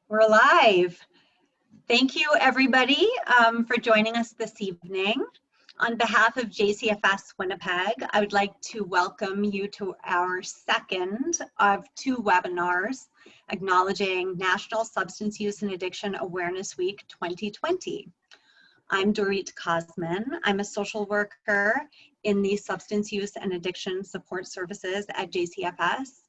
We're live. Thank you, everybody, for joining us this evening. On behalf of JCFS Winnipeg, I would like to welcome you to our second of two webinars acknowledging National Substance Use and Addiction Awareness Week 2020. I'm Dorit Kosman. I'm a social worker in the Substance Use and Addiction Support Services at JCFS.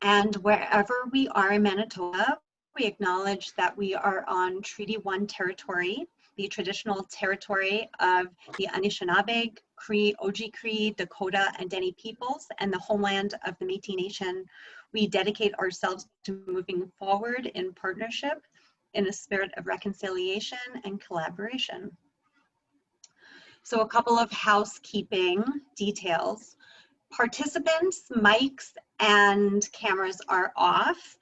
And wherever we are in Manitoba, we acknowledge that we are on Treaty 1 territory, the traditional territory of the Anishinaabe, Cree, Oji-Cree, Dakota, and Dene peoples, and the homeland of the Métis Nation. We dedicate ourselves to moving forward in partnership in a spirit of reconciliation and collaboration. So a couple of housekeeping details. Participants' mics and cameras are off.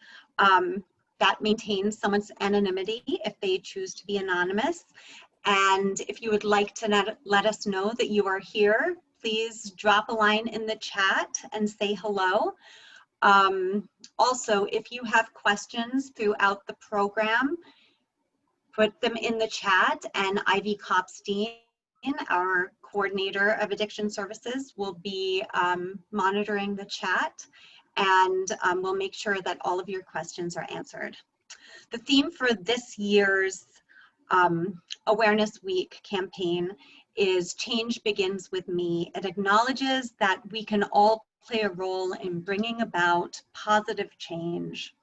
That maintains someone's anonymity if they choose to be anonymous. And if you would like to let us know that you are here, please drop a line in the chat and say hello. Also, if you have questions throughout the program, put them in the chat, and Ivy Kopstein, our coordinator of addiction services, will be monitoring the chat, and we'll make sure that all of your questions are answered. The theme for this year's Awareness Week campaign is Change Begins With Me. It acknowledges that we can all play a role in bringing about positive change.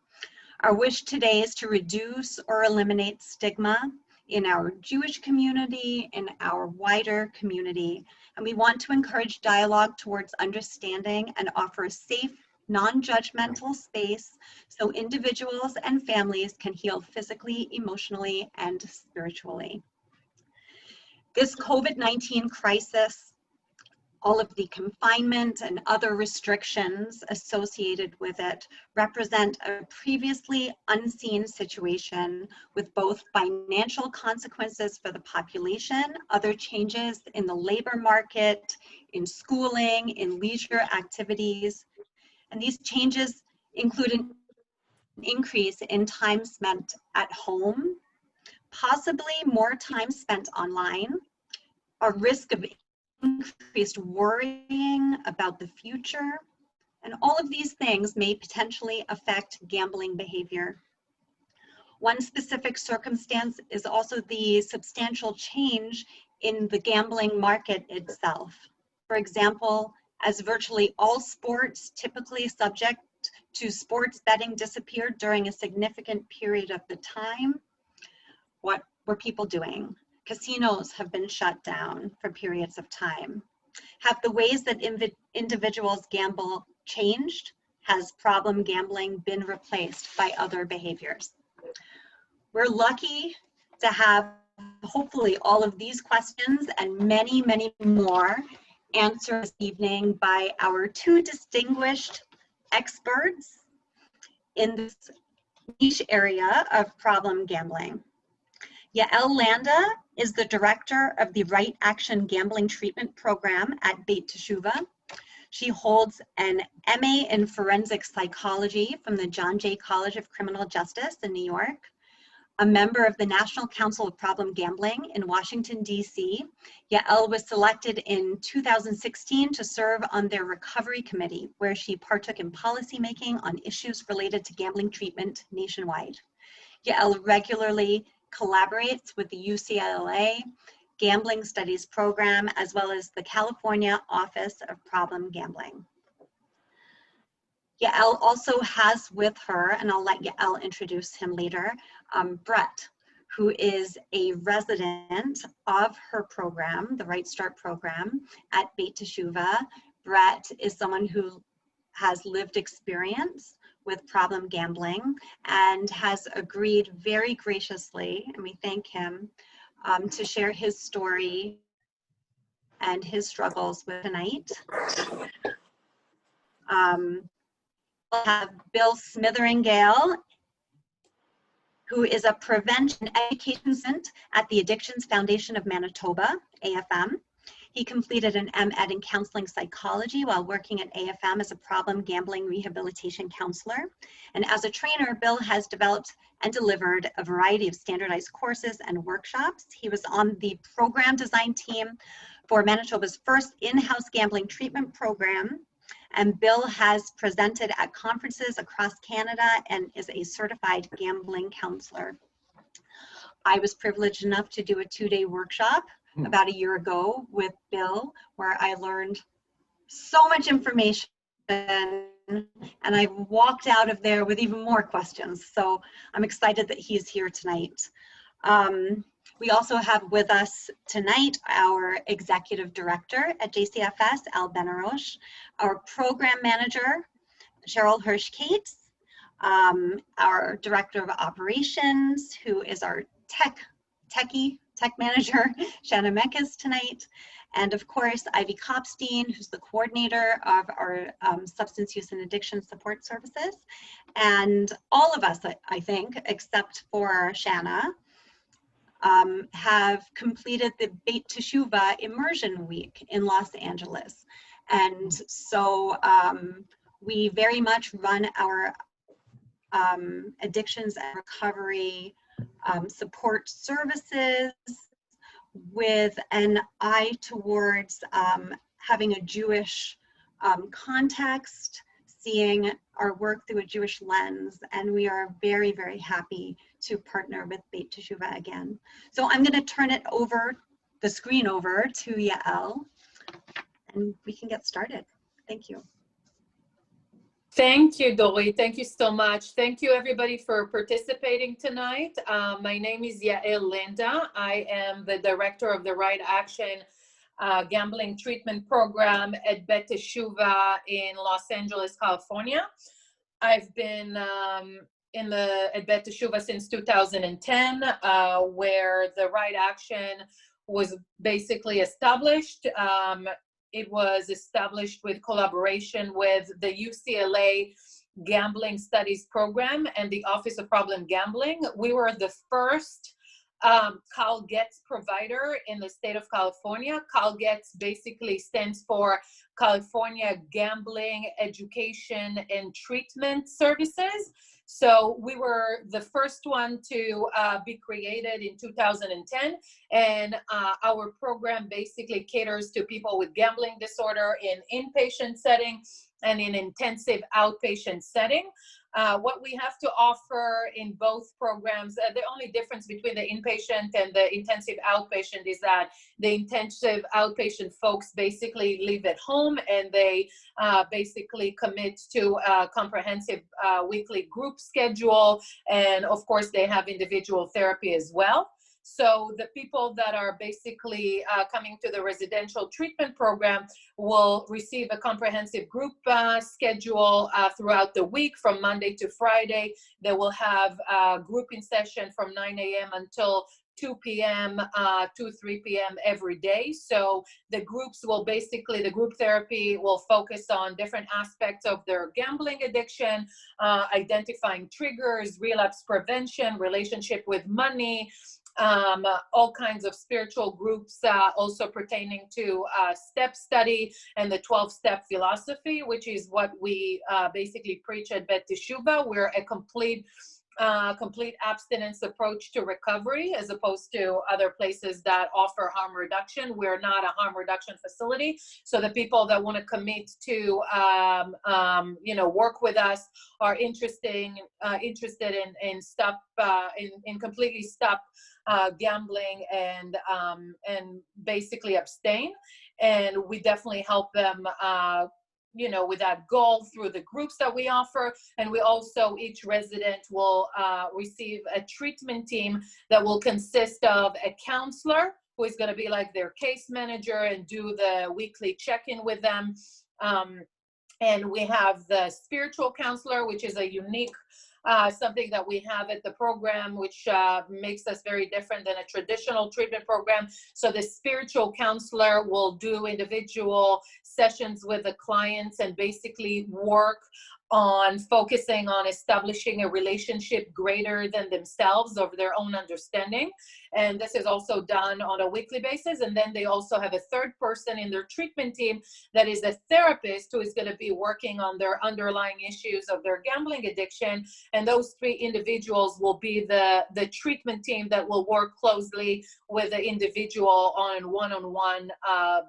Our wish today is to reduce or eliminate stigma in our Jewish community, in our wider community, and we want to encourage dialogue towards understanding and offer a safe, non-judgmental space so individuals and families can heal physically, emotionally, and spiritually. This COVID-19 crisis, all of the confinement and other restrictions associated with it, represent a previously unseen situation with both financial consequences for the population, other changes in the labor market, in schooling, in leisure activities. And these changes include an increase in time spent at home, possibly more time spent online, a risk of increased worrying about the future, and all of these things may potentially affect gambling behavior. One specific circumstance is also the substantial change in the gambling market itself. For example, as virtually all sports typically subject to sports betting disappeared during a significant period of the time, what were people doing? Casinos have been shut down for periods of time. Have the ways that individuals gamble changed? Has problem gambling been replaced by other behaviors? We're lucky to have hopefully all of these questions and many, many more answered this evening by our two distinguished experts in this niche area of problem gambling. Yael Landa is the director of the Right Action Gambling Treatment Program at Beit Teshuvah. She holds an MA in Forensic Psychology from the John Jay College of Criminal Justice in New York, a member of the National Council of Problem Gambling in Washington, D.C. Yael was selected in 2016 to serve on their recovery committee, where she partook in policymaking on issues related to gambling treatment nationwide. Yael regularly collaborates with the UCLA Gambling Studies Program, as well as the California Office of Problem Gambling. Yael also has with her, and I'll let Yael introduce him later, Brett, who is a resident of her program, the Right Start program at Beit Teshuvah. Brett is someone who has lived experience with problem gambling and has agreed very graciously, and we thank him, to share his story and his struggles with tonight. We'll have Bill Smitheringale, who is a prevention education consultant at the Addictions Foundation of Manitoba, AFM. He completed an M.Ed in counseling psychology while working at AFM as a problem gambling rehabilitation counselor. And as a trainer, Bill has developed and delivered a variety of standardized courses and workshops. He was on the program design team for Manitoba's first in-house gambling treatment program. And Bill has presented at conferences across Canada and is a certified gambling counselor. I was privileged enough to do a 2-day workshop about a year ago with Bill, where I learned so much information, and I walked out of there with even more questions. So I'm excited that he's here tonight. We also have with us tonight our Executive Director at JCFS, Al Benaroche, our Program Manager, Cheryl Hirsch-Cates, our Director of Operations, who is our tech manager, Shanna Mekas tonight, and of course, Ivy Kopstein, who's the coordinator of our substance use and addiction support services. And all of us, I think, except for Shanna, have completed the Beit Teshuvah Immersion Week in Los Angeles. And so we very much run our addictions and recovery support services with an eye towards having a Jewish context, seeing our work through a Jewish lens, and we are very, very happy to partner with Beit Teshuvah again. So I'm going to turn it over, the screen over to Yael, and we can get started. Thank you. Thank you, Dori. Thank you so much. Thank you, everybody, for participating tonight. My name is Yael Landa. I am the director of the Right Action Gambling Treatment Program at Beit Teshuvah in Los Angeles, California. I've been at Beit Teshuvah since 2010, where the Right Action was basically established. It was established with collaboration with the UCLA Gambling Studies Program and the Office of Problem Gambling. We were the first CalGETS provider in the state of California. CalGETS basically stands for California Gambling Education and Treatment Services. So we were the first one to be created in 2010, and our program basically caters to people with gambling disorder in inpatient setting and in intensive outpatient setting. What we have to offer in both programs, the only difference between the inpatient and the intensive outpatient is that the intensive outpatient folks basically live at home and they basically commit to a comprehensive weekly group schedule. And of course, they have individual therapy as well. So the people that are basically coming to the residential treatment program will receive a comprehensive group schedule throughout the week from Monday to Friday. They will have a grouping session from 9 a.m. until 2 p.m. to 3 p.m. every day. So the groups will basically, the group therapy will focus on different aspects of their gambling addiction, identifying triggers, relapse prevention, relationship with money, all kinds of spiritual groups also pertaining to step study and the 12-step philosophy, which is what we basically preach at Beit Teshuvah. We're a complete abstinence approach to recovery, as opposed to other places that offer harm reduction. We're not a harm reduction facility. So the people that want to commit to, work with us are interested in completely stop gambling and basically abstain. And we definitely help them with that goal through the groups that we offer. And we also, each resident will receive a treatment team that will consist of a counselor who is going to be like their case manager and do the weekly check-in with them. And we have the spiritual counselor, which is a unique something that we have at the program, which makes us very different than a traditional treatment program. So the spiritual counselor will do individual sessions with the clients and basically work on focusing on establishing a relationship greater than themselves of their own understanding. And this is also done on a weekly basis. And then they also have a third person in their treatment team that is a therapist who is going to be working on their underlying issues of their gambling addiction. And those three individuals will be the treatment team that will work closely with the individual on one-on-one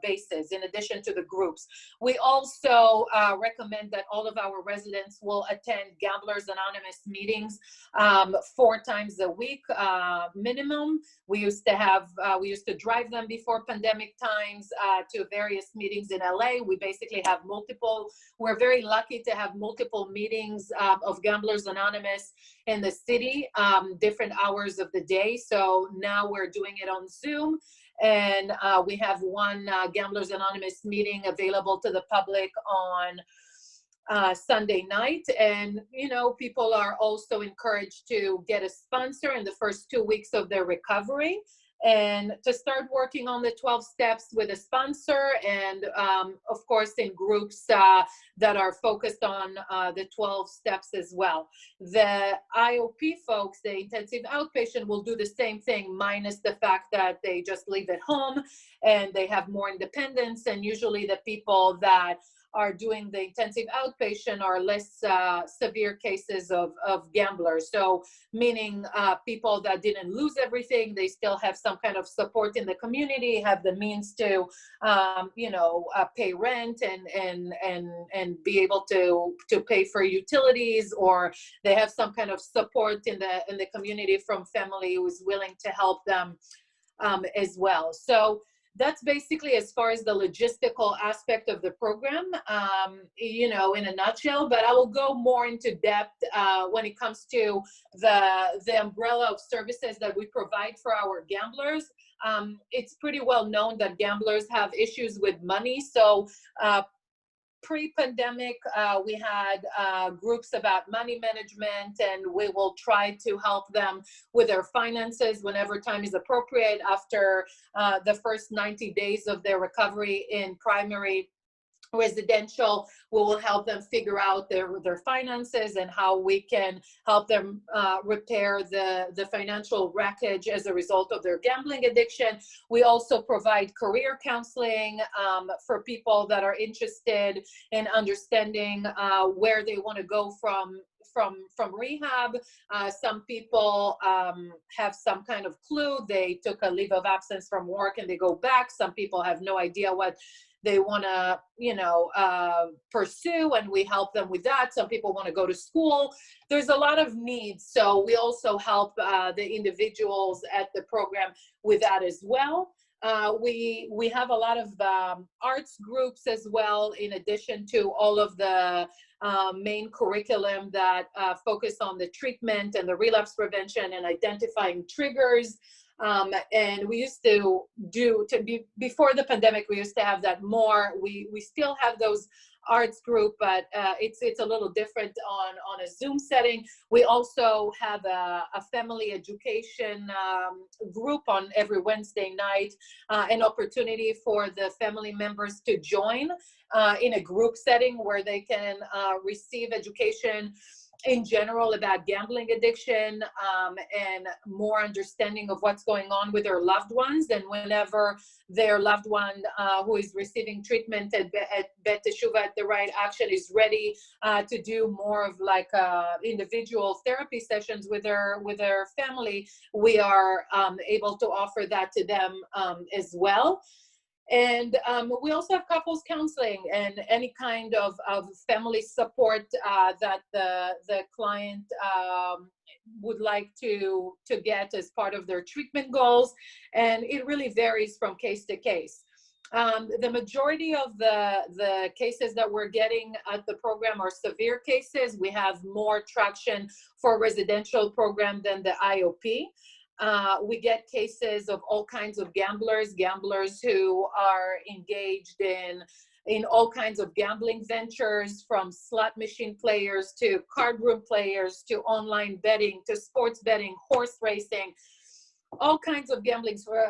basis, in addition to the groups. We also recommend that all of our residents will attend Gamblers Anonymous meetings 4 times a week minimum. We used to drive them before pandemic times to various meetings in LA. We basically have we're very lucky to have multiple meetings of Gamblers Anonymous in the city, different hours of the day. So now we're doing it on Zoom. And we have one Gamblers Anonymous meeting available to the public on Sunday night. And, people are also encouraged to get a sponsor in the first 2 weeks of their recovery and to start working on the 12 steps with a sponsor, and of course in groups that are focused on the 12 steps as well. The IOP folks, the intensive outpatient, will do the same thing, minus the fact that they just live at home and they have more independence, and usually the people that are doing the intensive outpatient are less severe cases of gamblers. So meaning people that didn't lose everything, they still have some kind of support in the community, have the means to, pay rent and be able to pay for utilities, or they have some kind of support in the community from family who is willing to help them as well. So that's basically as far as the logistical aspect of the program, in a nutshell. But I will go more into depth when it comes to the umbrella of services that we provide for our gamblers. It's pretty well known that gamblers have issues with money. So pre-pandemic, we had groups about money management, and we will try to help them with their finances whenever time is appropriate. After the first 90 days of their recovery in primary residential, we will help them figure out their finances and how we can help them repair the financial wreckage as a result of their gambling addiction. We also provide career counseling for people that are interested in understanding where they want to go from rehab. Some people have some kind of clue. They took a leave of absence from work and they go back. Some people have no idea what they want to, pursue, and we help them with that. Some people want to go to school. There's a lot of needs. So we also help the individuals at the program with that as well. We have a lot of arts groups as well, in addition to all of the main curriculum that focus on the treatment and the relapse prevention and identifying triggers. And we used to before the pandemic, we used to have that more. We still have those arts group, but it's a little different on a Zoom setting. We also have a family education group on every Wednesday night, an opportunity for the family members to join in a group setting where they can receive education in general about gambling addiction and more understanding of what's going on with their loved ones. And whenever their loved one who is receiving treatment at Bet Teshuvah at the Right Action is ready to do more of like individual therapy sessions with their family, we are able to offer that to them as well. And we also have couples counseling and any kind of family support that the client would like to get as part of their treatment goals. And it really varies from case to case. The majority of the cases that we're getting at the program are severe cases. We have more traction for residential program than the IOP. We get cases of all kinds of gamblers who are engaged in in all kinds of gambling ventures, from slot machine players to card room players to online betting to sports betting, horse racing, all kinds of gambling for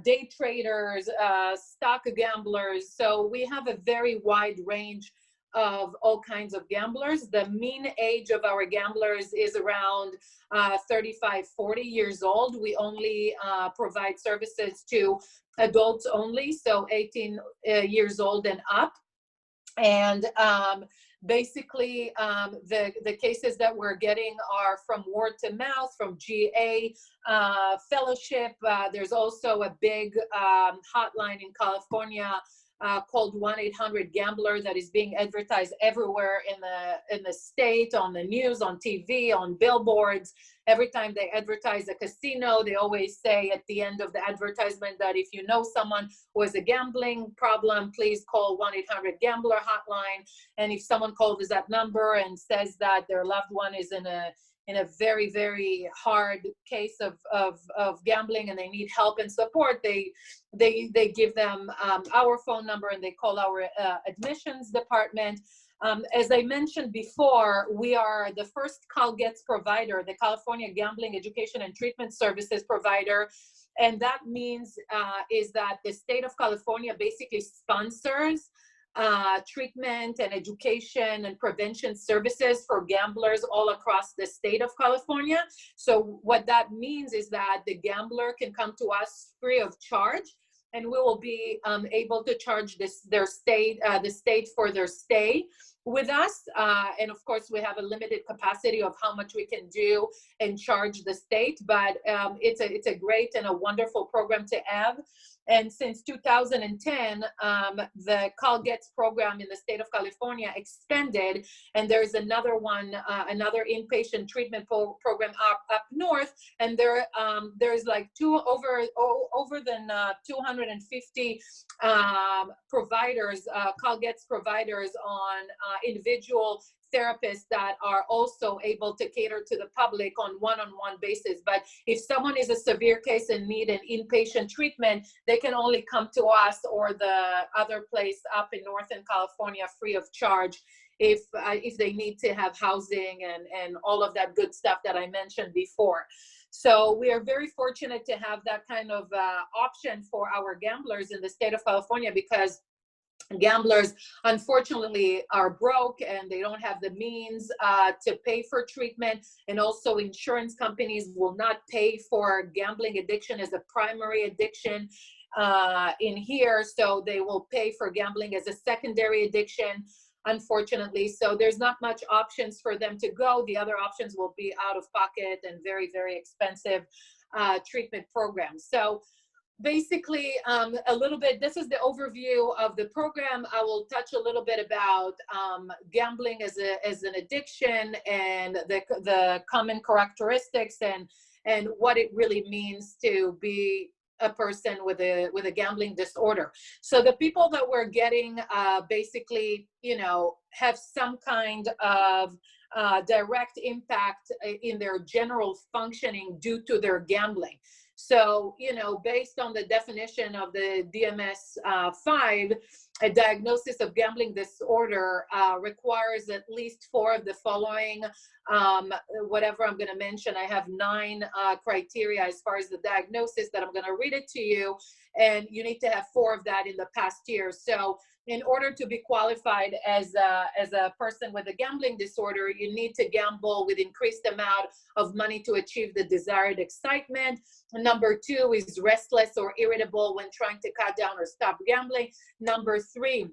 day traders, stock gamblers. So we have a very wide range of all kinds of gamblers. The mean age of our gamblers is around 35, 40 years old. We only provide services to adults only, so 18 years old and up. And basically, the cases that we're getting are from word to mouth, from GA fellowship. There's also a big hotline in California called 1-800-GAMBLER that is being advertised everywhere in the state, on the news, on TV, on billboards. Every time they advertise a casino, they always say at the end of the advertisement that if you know someone who has a gambling problem, please call 1-800-GAMBLER hotline. And if someone calls that number and says that their loved one is in a very, very hard case of gambling and they need help and support, they give them our phone number and they call our admissions department. As I mentioned before, we are the first CalGETS provider, the California Gambling Education and Treatment Services provider. And that means is that the state of California basically sponsors treatment and education and prevention services for gamblers all across the state of California. So what that means is that the gambler can come to us free of charge, and we will be able to charge the state for their stay with us. And of course, we have a limited capacity of how much we can do and charge the state, but it's a great and a wonderful program to have. And since 2010, the CalGETS program in the state of California expanded, and there's another one, another inpatient treatment program up north, and there's like over than 250 providers, CalGETS providers on individual therapists that are also able to cater to the public on one-on-one basis. But if someone is a severe case and need an inpatient treatment, they can only come to us or the other place up in Northern California free of charge if they need to have housing and all of that good stuff that I mentioned before. So we are very fortunate to have that kind of option for our gamblers in the state of California, because gamblers unfortunately are broke and they don't have the means to pay for treatment, and also insurance companies will not pay for gambling addiction as a primary addiction in here, so they will pay for gambling as a secondary addiction, unfortunately. So there's not much options for them to go. The other options will be out of pocket and very, very expensive treatment programs. So basically, a little bit, this is the overview of the program. I will touch a little bit about gambling as an addiction and the common characteristics and what it really means to be a person with a gambling disorder. So the people that we're getting basically, have some kind of direct impact in their general functioning due to their gambling. So, based on the definition of the DMS-5, a diagnosis of gambling disorder requires at least 4 of the following, whatever I'm going to mention. I have 9 criteria as far as the diagnosis that I'm going to read it to you, and you need to have 4 of that in the past year. So in order to be qualified as a person with a gambling disorder, you need to gamble with increased amount of money to achieve the desired excitement. Number 2 is restless or irritable when trying to cut down or stop gambling. Number 3,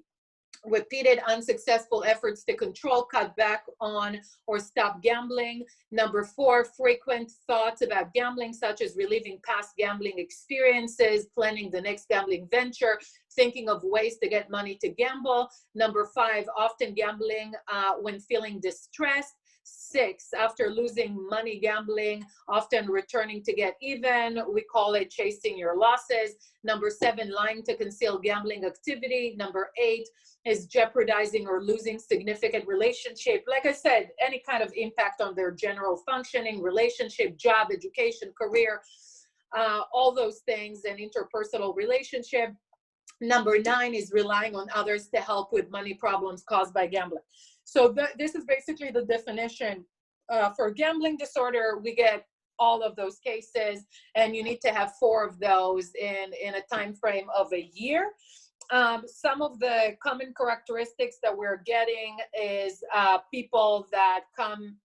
repeated unsuccessful efforts to control, cut back on, or stop gambling. Number 4, frequent thoughts about gambling, such as reliving past gambling experiences, planning the next gambling venture, thinking of ways to get money to gamble. Number 5, often gambling when feeling distressed. 6, after losing money gambling, often returning to get even. We call it chasing your losses. Number 7, lying to conceal gambling activity. Number 8 is jeopardizing or losing significant relationship. Like I said, any kind of impact on their general functioning, relationship, job, education, career, all those things, and interpersonal relationship. Number 9 is relying on others to help with money problems caused by gambling. So this is basically the definition. For gambling disorder, we get all of those cases, and you need to have 4 of those in a time frame of a year. Some of the common characteristics that we're getting is people that come,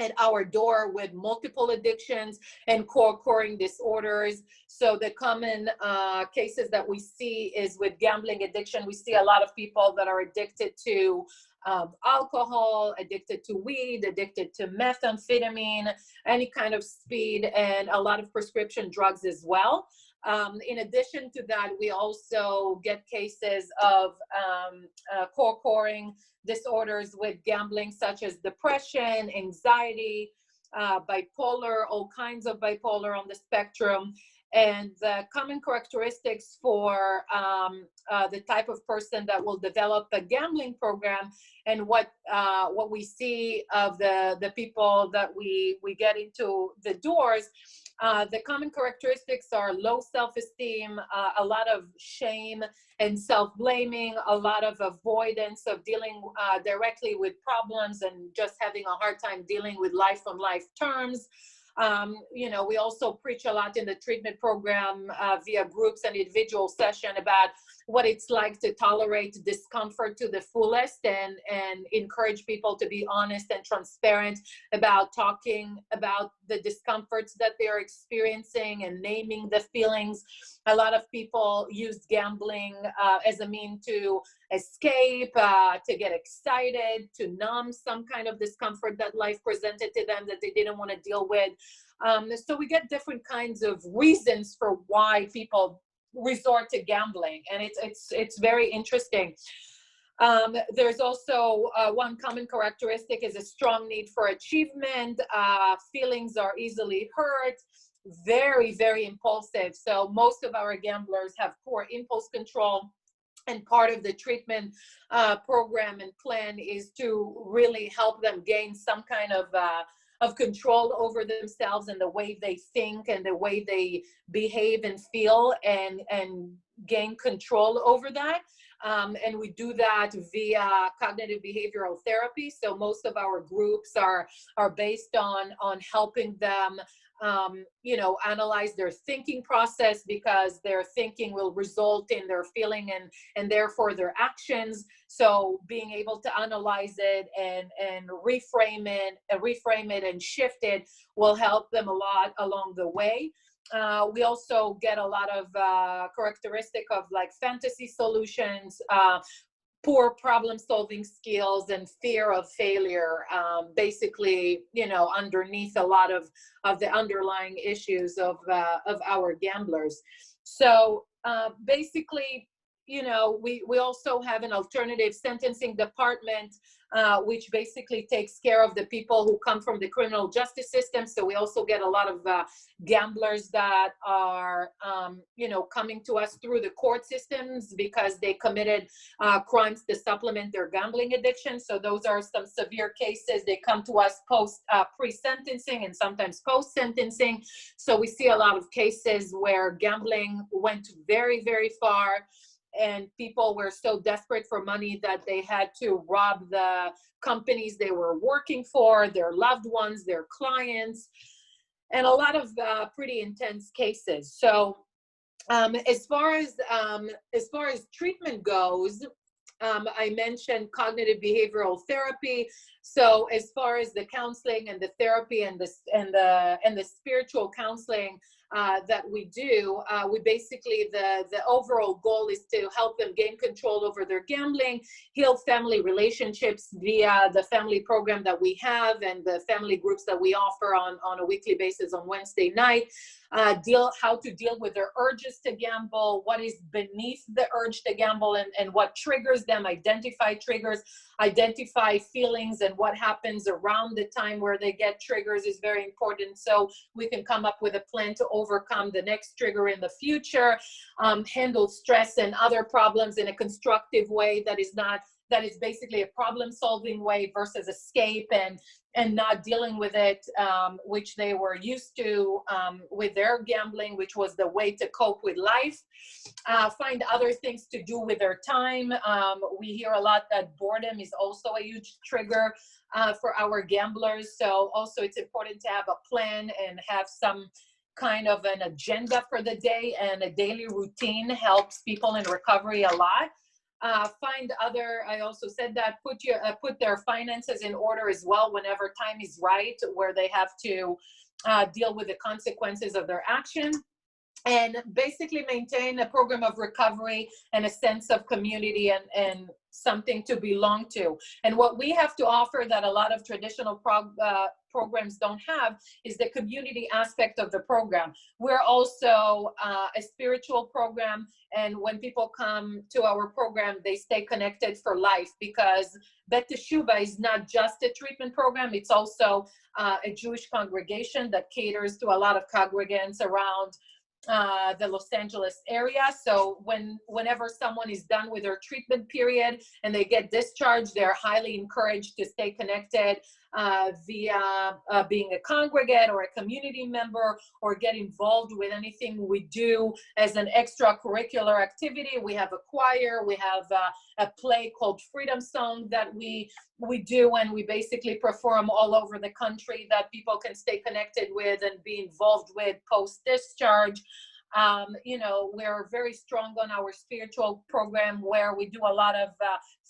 at our door with multiple addictions and co-occurring disorders. So the common cases that we see is with gambling addiction. We see a lot of people that are addicted to alcohol, addicted to weed, addicted to methamphetamine, any kind of speed, and a lot of prescription drugs as well. In addition to that, we also get cases of co-occurring disorders with gambling, such as depression, anxiety, bipolar, all kinds of bipolar on the spectrum. And the common characteristics for the type of person that will develop a gambling program, and what we see of the people that we get into the doors, the common characteristics are low self-esteem, a lot of shame and self-blaming, a lot of avoidance of dealing directly with problems, and just having a hard time dealing with life on life terms. We also preach a lot in the treatment program via groups and individual session about what it's like to tolerate discomfort to the fullest, and encourage people to be honest and transparent about talking about the discomforts that they're experiencing and naming the feelings. A lot of people use gambling as a means to escape, to get excited, to numb some kind of discomfort that life presented to them that they didn't want to deal with. So we get different kinds of reasons for why people resort to gambling, and it's very interesting. There's also one common characteristic is a strong need for achievement. Feelings are easily hurt, very, very impulsive. So most of our gamblers have poor impulse control. And part of the treatment program and plan is to really help them gain some kind of control over themselves and the way they think and the way they behave and feel, and gain control over that. And we do that via cognitive behavioral therapy. So most of our groups are based on helping them analyze their thinking process, because their thinking will result in their feeling and therefore their actions. So being able to analyze it and reframe it and shift it will help them a lot along the way. We also get a lot of characteristic of like fantasy solutions, poor problem solving skills, and fear of failure, basically, underneath a lot of the underlying issues of our gamblers. So basically, we also have an alternative sentencing department, which basically takes care of the people who come from the criminal justice system. So we also get a lot of gamblers that are, coming to us through the court systems because they committed crimes to supplement their gambling addiction. So those are some severe cases. They come to us pre-sentencing and sometimes post-sentencing. So we see a lot of cases where gambling went very, very far, and people were so desperate for money that they had to rob the companies they were working for, their loved ones, their clients, and a lot of pretty intense cases. So as far as treatment goes, I mentioned cognitive behavioral therapy. So as far as the counseling and the therapy and the spiritual counseling that we do, we basically, the overall goal is to help them gain control over their gambling, heal family relationships via the family program that we have and the family groups that we offer on a weekly basis on Wednesday night. How to deal with their urges to gamble, what is beneath the urge to gamble, and what triggers them, identify triggers, identify feelings, and what happens around the time where they get triggers is very important, so we can come up with a plan to overcome the next trigger in the future, handle stress and other problems in a constructive way that that is basically a problem-solving way versus escape and not dealing with it, which they were used to with their gambling, which was the way to cope with life. Find other things to do with their time. We hear a lot that boredom is also a huge trigger for our gamblers. So also it's important to have a plan and have some kind of an agenda for the day, and a daily routine helps people in recovery a lot. Find other, I also said that, put their finances in order as well whenever time is right, where they have to deal with the consequences of their action. And basically maintain a program of recovery and a sense of community and something to belong to. And what we have to offer that a lot of traditional programs don't have is the community aspect of the program. We're also a spiritual program, and when people come to our program, they stay connected for life, because Bet Teshuvah is not just a treatment program, it's also a Jewish congregation that caters to a lot of congregants around the Los Angeles area. So whenever someone is done with their treatment period and they get discharged, they're highly encouraged to stay connected via being a congregant or a community member, or get involved with anything we do as an extracurricular activity. We have a choir, we have a play called Freedom Song that we do, and we basically perform all over the country that people can stay connected with and be involved with post-discharge. We're very strong on our spiritual program, where we do a lot of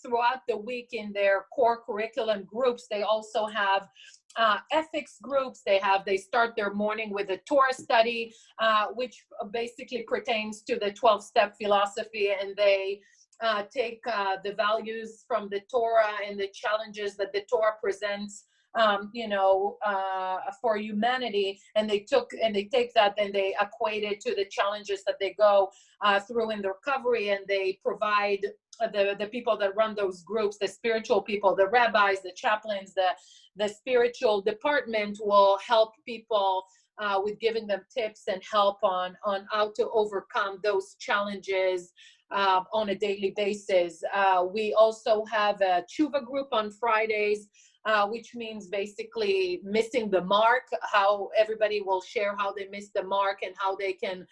throughout the week in their core curriculum groups. They also have ethics groups. They start their morning with a Torah study, which basically pertains to the 12-step philosophy, and they take the values from the Torah and the challenges that the Torah presents for humanity, and they take that and they equate it to the challenges that they go through in the recovery, and they provide the people that run those groups, the spiritual people, the rabbis, the chaplains, the spiritual department will help people with giving them tips and help on how to overcome those challenges on a daily basis. We also have a tshuva group on Fridays, which means basically missing the mark, how everybody will share how they missed the mark and how they can,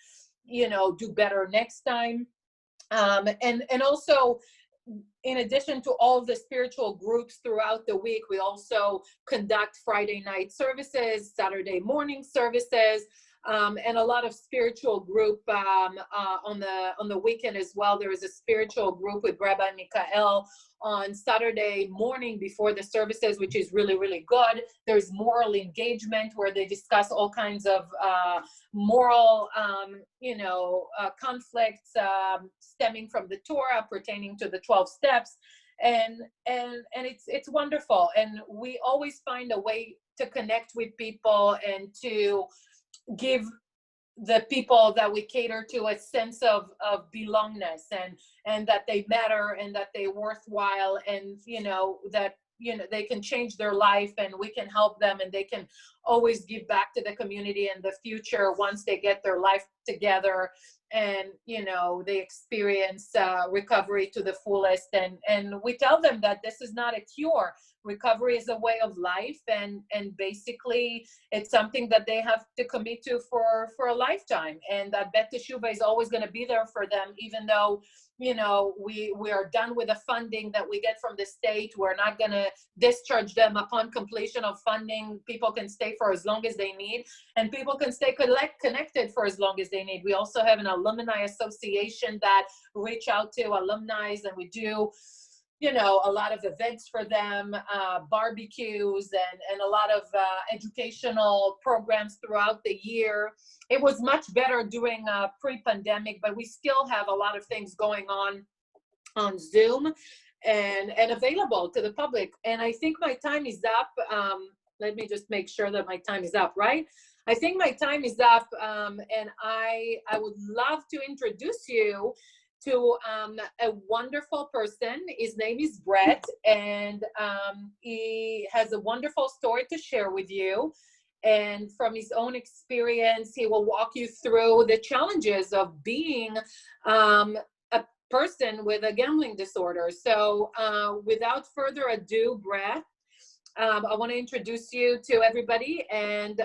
do better next time. And also, in addition to all the spiritual groups throughout the week, we also conduct Friday night services, Saturday morning services, and a lot of spiritual group on the weekend as well. There is a spiritual group with Rabbi Mikael on Saturday morning before the services, which is really, really good. There's moral engagement, where they discuss all kinds of moral, conflicts stemming from the Torah pertaining to the 12 steps. And it's wonderful. And we always find a way to connect with people and to give the people that we cater to a sense of belongingness, and that they matter, and that they're worthwhile, and that they can change their life, and we can help them, and they can always give back to the community in the future once they get their life together, and they experience recovery to the fullest. And we tell them that this is not a cure. Recovery is a way of life, and basically it's something that they have to commit to for a lifetime, and that Bet Teshuvah is always going to be there for them, even though we are done with the funding that we get from the state. We're not going to discharge them upon completion of funding. People can stay for as long as they need, and people can stay connected for as long as they need. We also have an alumni association that reach out to alumni, and we do a lot of events for them, barbecues, and a lot of educational programs throughout the year. It was much better during pre-pandemic, but we still have a lot of things going on Zoom and available to the public. And I think my time is up. Let me just make sure that my time is up, right? I think my time is up, and I would love to introduce you to a wonderful person. His name is Brett, and he has a wonderful story to share with you. And from his own experience, he will walk you through the challenges of being a person with a gambling disorder. So without further ado, Brett, I want to introduce you to everybody, and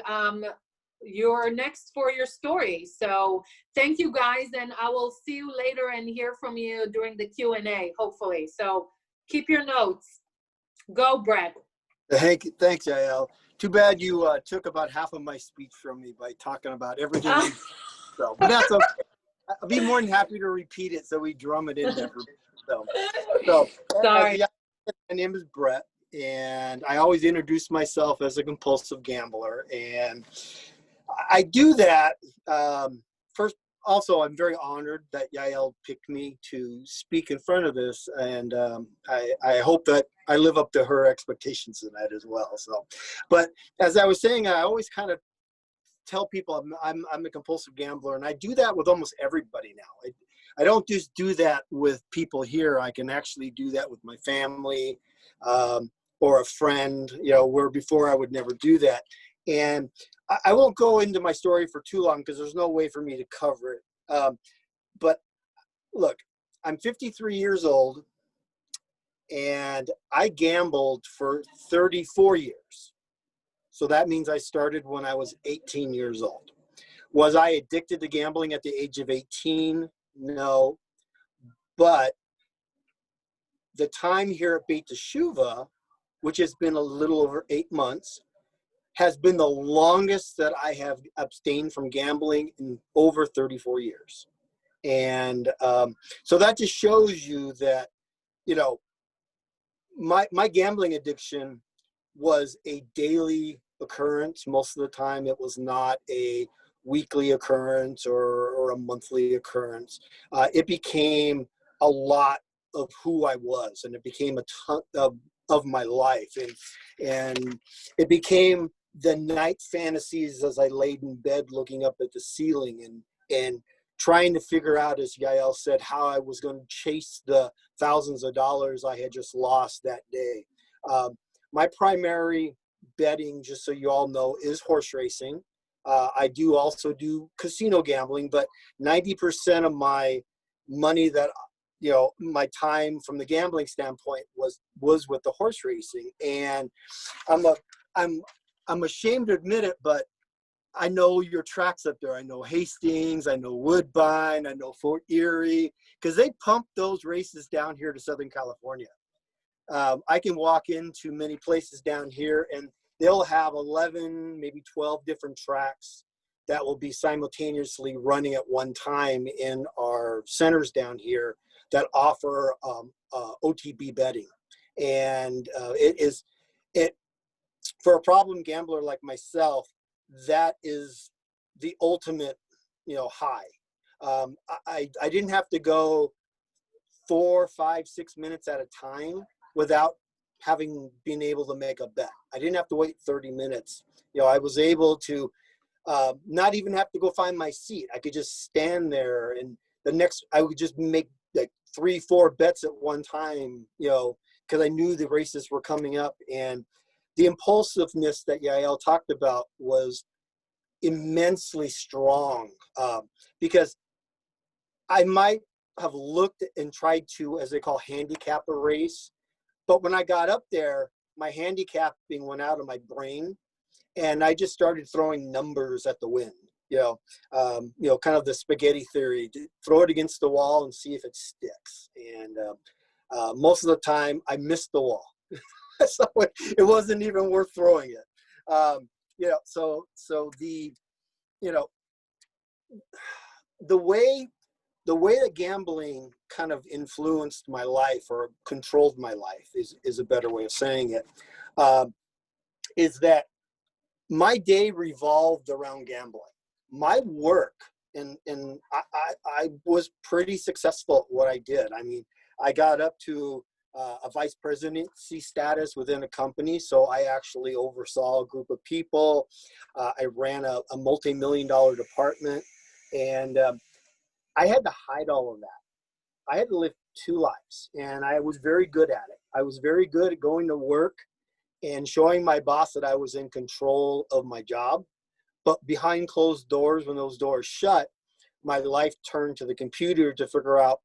you're next for your story. So thank you guys, and I will see you later and hear from you during the Q&A, hopefully. So keep your notes. Go, Brett. Thanks, Yael. Too bad you took about half of my speech from me by talking about everything. So, but that's okay. I'll be more than happy to repeat it so we drum it into everybody. So Sorry. My name is Brett, and I always introduce myself as a compulsive gambler. And I do that. First, also, I'm very honored that Yael picked me to speak in front of this, and I hope that I live up to her expectations in that as well. So, but as I was saying, I always kind of tell people I'm a compulsive gambler, and I do that with almost everybody now. I don't just do that with people here. I can actually do that with my family or a friend, where before I would never do that. And I won't go into my story for too long because there's no way for me to cover it. But look, I'm 53 years old, and I gambled for 34 years. So that means I started when I was 18 years old. Was I addicted to gambling at the age of 18? No. But the time here at Beit Teshuva, which has been a little over 8 months, has been the longest that I have abstained from gambling in over 34 years. And so that just shows you that, my gambling addiction was a daily occurrence. Most of the time it was not a weekly occurrence or a monthly occurrence. It became a lot of who I was, and it became a ton of my life. And it became the night fantasies as I laid in bed looking up at the ceiling and trying to figure out, as Yael said, how I was going to chase the thousands of dollars I had just lost that day. My primary betting, just so you all know, is horse racing. I do also do casino gambling, but 90% of my money that, my time from the gambling standpoint was with the horse racing. And I'm ashamed to admit it, but I know your tracks up there. I know Hastings, I know Woodbine, I know Fort Erie, because they pump those races down here to Southern California. I can walk into many places down here and they'll have 11, maybe 12 different tracks that will be simultaneously running at one time in our centers down here that offer OTB betting. And for a problem gambler like myself, that is the ultimate, high. I didn't have to go 4, 5, 6 minutes at a time without having been able to make a bet. I didn't have to wait 30 minutes. I was able to not even have to go find my seat. I could just stand there, and I would just make like 3, 4 bets at one time, because I knew the races were coming up. And the impulsiveness that Yael talked about was immensely strong, because I might have looked and tried to, as they call, handicap a race. But when I got up there, my handicapping went out of my brain, and I just started throwing numbers at the wind. Kind of the spaghetti theory: throw it against the wall and see if it sticks. And most of the time, I missed the wall, so it wasn't even worth throwing it. So the way that gambling kind of influenced my life or controlled my life is a better way of saying it, is that my day revolved around gambling. My work, and I was pretty successful at what I did. I mean, I got up to a vice presidency status within a company, so I actually oversaw a group of people. I ran a multi-million-dollar department, and I had to hide all of that. I had to live 2 lives, and I was very good at it. I was very good at going to work and showing my boss that I was in control of my job. But behind closed doors, when those doors shut, my life turned to the computer to figure out,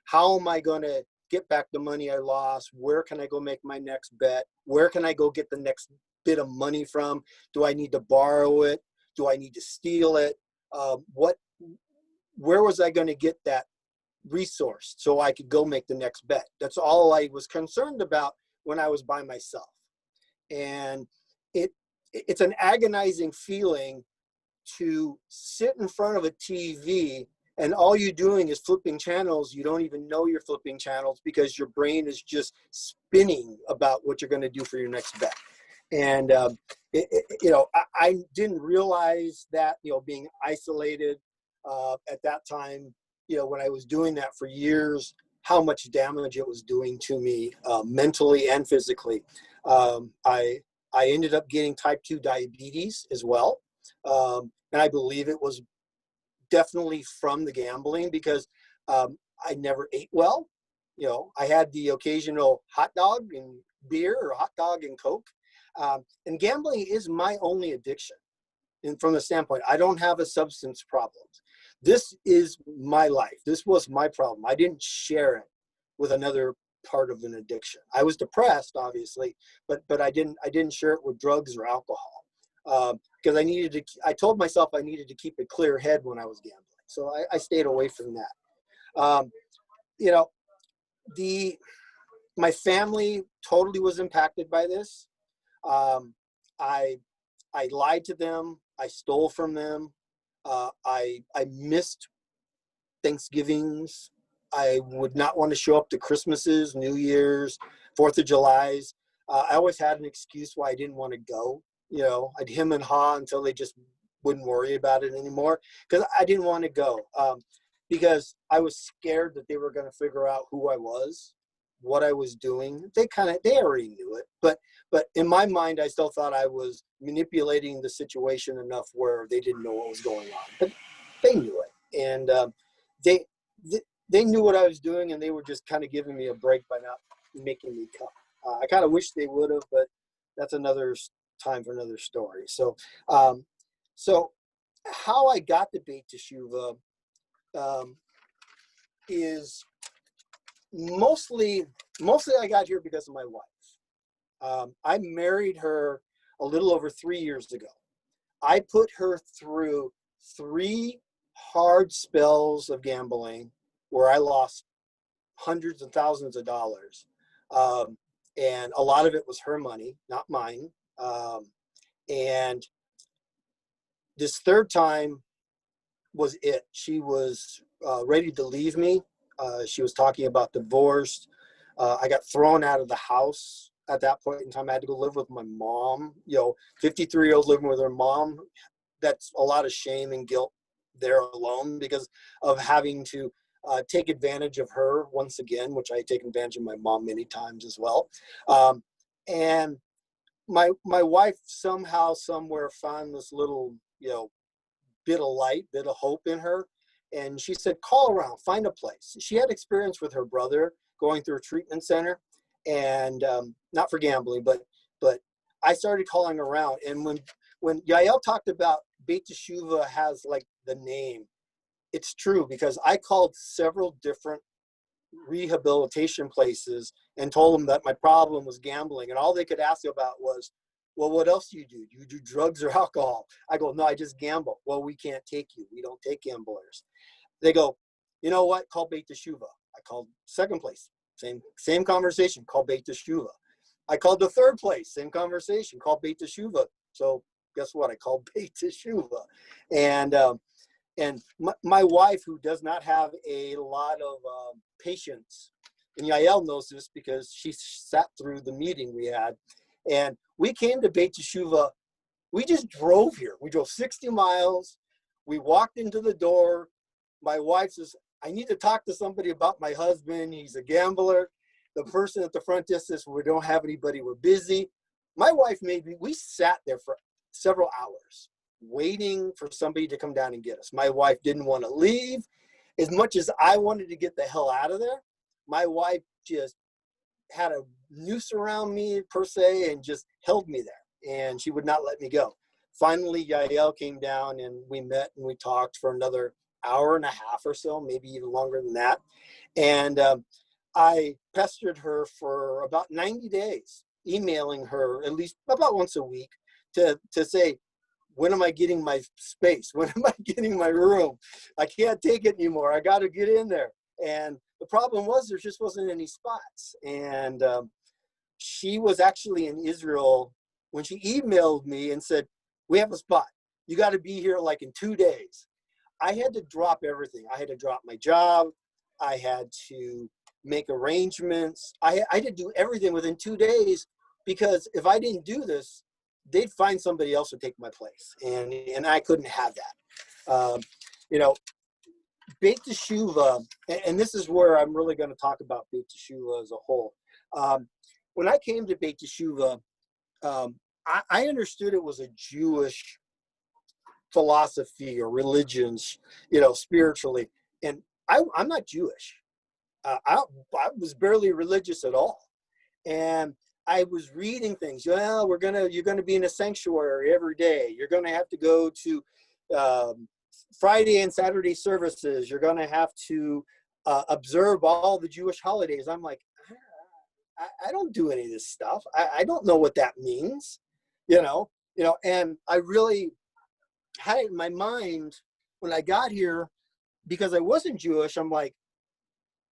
how am I going to get back the money I lost? Where can I go make my next bet? Where can I go get the next bit of money from? Do I need to borrow it? Do I need to steal it? Where was I going to get that resource so I could go make the next bet? That's all I was concerned about when I was by myself. And it's an agonizing feeling to sit in front of a TV and all you're doing is flipping channels. You don't even know you're flipping channels because your brain is just spinning about what you're going to do for your next bet. And, I didn't realize that, being isolated at that time, when I was doing that for years, how much damage it was doing to me mentally and physically. I ended up getting type 2 diabetes as well. And I believe it was definitely from the gambling because I never ate well. I had the occasional hot dog and beer or hot dog and Coke. And gambling is my only addiction. And from the standpoint, I don't have a substance problem. This is my life. This was my problem. I didn't share it with another part of an addiction. I was depressed, obviously, but I didn't share it with drugs or alcohol because I told myself I needed to keep a clear head when I was gambling. So I stayed away from that. My family totally was impacted by this. I lied to them. I stole from them. I missed Thanksgivings. I would not want to show up to Christmases, New Year's, 4th of July's. I always had an excuse why I didn't want to go. I'd hem and haw until they just wouldn't worry about it anymore because I didn't want to go because I was scared that they were going to figure out who I was, what I was doing. They already knew it, but in my mind, I still thought I was manipulating the situation enough where they didn't know what was going on, but they knew it. And they knew what I was doing, and they were just kind of giving me a break by not making me come. I kind of wish they would have, but that's another time for another story. So how I got to Beit Teshuvah is mostly I got here because of my wife. I married her a little over 3 years ago. I put her through 3 hard spells of gambling where I lost hundreds of thousands of dollars. And a lot of it was her money, not mine. And this third time was it. She was ready to leave me. She was talking about divorce. I got thrown out of the house at that point in time. I had to go live with my mom, 53-year-old living with her mom. That's a lot of shame and guilt there alone because of having to take advantage of her once again, which I had taken advantage of my mom many times as well. And my wife somehow, somewhere found this little, bit of light, bit of hope in her. And she said, call around, find a place. She had experience with her brother going through a treatment center and not for gambling, but I started calling around. And when Yael talked about Beit Teshuvah has like the name, it's true because I called several different rehabilitation places and told them that my problem was gambling. And all they could ask about was, well, what else do? You do drugs or alcohol? I go, no, I just gamble. Well, we can't take you. We don't take gamblers. They go, you know what? Call Beit Teshuvah. I called second place. Same conversation. Call Beit Teshuvah. I called the third place. Same conversation. Call Beit Teshuvah. So guess what? I called Beit Teshuvah. And my wife, who does not have a lot of patience, and Yael knows this because she sat through the meeting we had, and we came to Beit Teshuvah. We just drove here. We drove 60 miles. We walked into the door. My wife says, I need to talk to somebody about my husband. He's a gambler. The person at the front desk says, we don't have anybody. We're busy. My wife we sat there for several hours waiting for somebody to come down and get us. My wife didn't want to leave. As much as I wanted to get the hell out of there, my wife just had a noose around me per se and just held me there, and she would not let me go. Finally, Yael came down and we met and we talked for another hour and a half or so, maybe even longer than that. And I pestered her for about 90 days, emailing her at least about once a week to say, when am I getting my space? When am I getting my room? I can't take it anymore. I got to get in there. And the problem was there just wasn't any spots. And she was actually in Israel when she emailed me and said, we have a spot. You got to be here like in 2 days. I had to drop everything. I had to drop my job. I had to make arrangements. I had to do everything within 2 days, because if I didn't do this, they'd find somebody else to take my place. And I couldn't have that. You know, Beit Teshuvah, and this is where I'm really going to talk about Beit Teshuvah as a whole. When I came to Beit Teshuvah, I understood it was a Jewish philosophy or religions, you know, spiritually. And I'm not Jewish. I was barely religious at all. And I was reading things. Well, you're gonna be in a sanctuary every day. You're gonna have to go to Friday and Saturday services. You're gonna have to observe all the Jewish holidays. I'm like, I don't do any of this stuff. I don't know what that means, you know. And I really had it in my mind when I got here, because I wasn't Jewish. I'm like,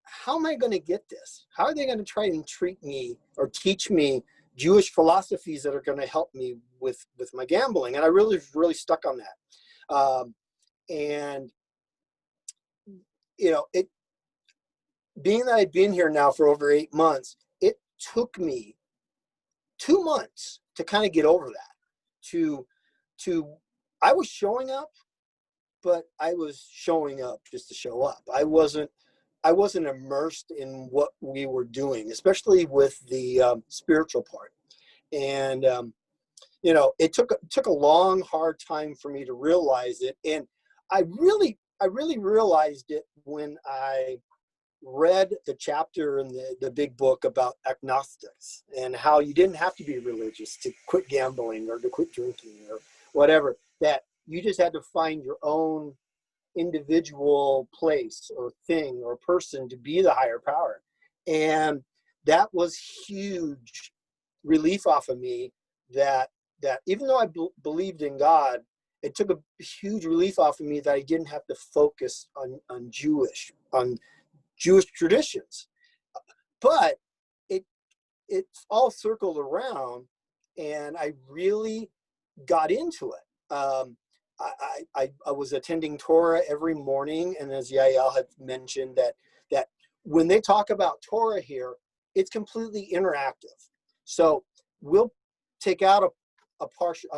how am I going to get this? How are they going to try and treat me or teach me Jewish philosophies that are going to help me with my gambling? And I really stuck on that. And, you know, being that I'd been here now for over 8 months, it took me 2 months to kind of get over that. I was showing up, but I was showing up just to show up. I wasn't immersed in what we were doing, especially with the spiritual part. And you know, it took a long, hard time for me to realize it. And I really realized it when I read the chapter in the big book about agnostics and how you didn't have to be religious to quit gambling or to quit drinking or whatever, that you just had to find your own individual place or thing or person to be the higher power. And that was huge relief off of me, that even though I believed in God, it took a huge relief off of me that I didn't have to focus on Jewish traditions. But it all circled around, and I really got into it. I was attending Torah every morning, and as Yael had mentioned, that when they talk about Torah here, it's completely interactive. So we'll take out a portion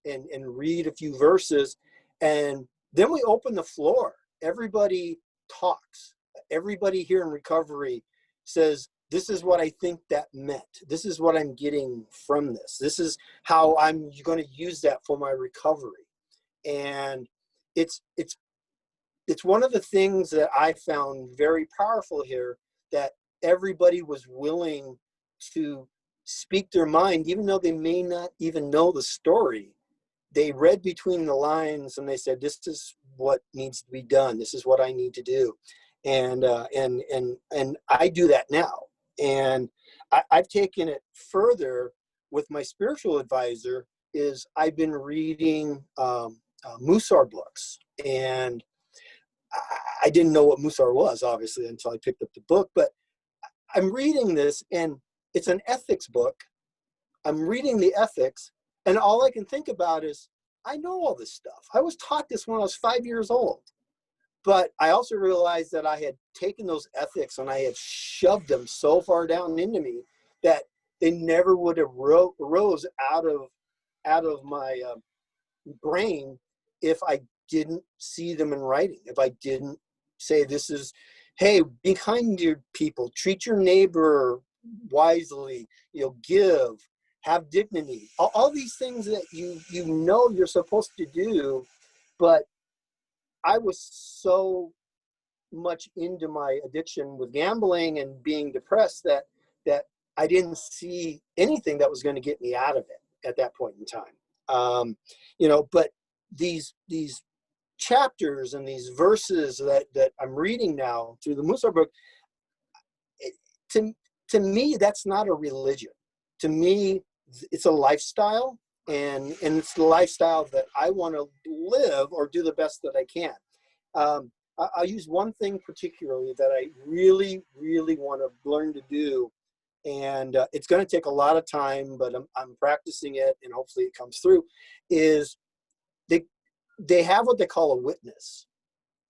and read a few verses, and then we open the floor. Everybody talks. Everybody here in recovery says, this is what I think that meant. This is what I'm getting from this. This is how I'm going to use that for my recovery. And it's one of the things that I found very powerful here, that everybody was willing to speak their mind, even though they may not even know the story. They read between the lines and they said, this is what needs to be done. This is what I need to do. And I do that now. And I've taken it further with my spiritual advisor. Is I've been reading Musar books, and I didn't know what Musar was, obviously, until I picked up the book. But I'm reading this, and it's an ethics book. I'm reading the ethics, and all I can think about is, I know all this stuff. I was taught this when I was 5 years old. But I also realized that I had taken those ethics and I had shoved them so far down into me that they never would have rose out of my brain if I didn't see them in writing. If I didn't say, this is, hey, be kind to your people, treat your neighbor wisely, give, have dignity, all these things that you know you're supposed to do. But I was so much into my addiction with gambling and being depressed that I didn't see anything that was going to get me out of it at that point in time. But these chapters and these verses that I'm reading now through the Musar book, to me, that's not a religion. To me, it's a lifestyle, and it's the lifestyle that I want to live or do the best that I can. I'll use one thing particularly that I really, really want to learn to do, and it's going to take a lot of time, but I'm practicing it, and hopefully it comes through, is they have what they call a witness.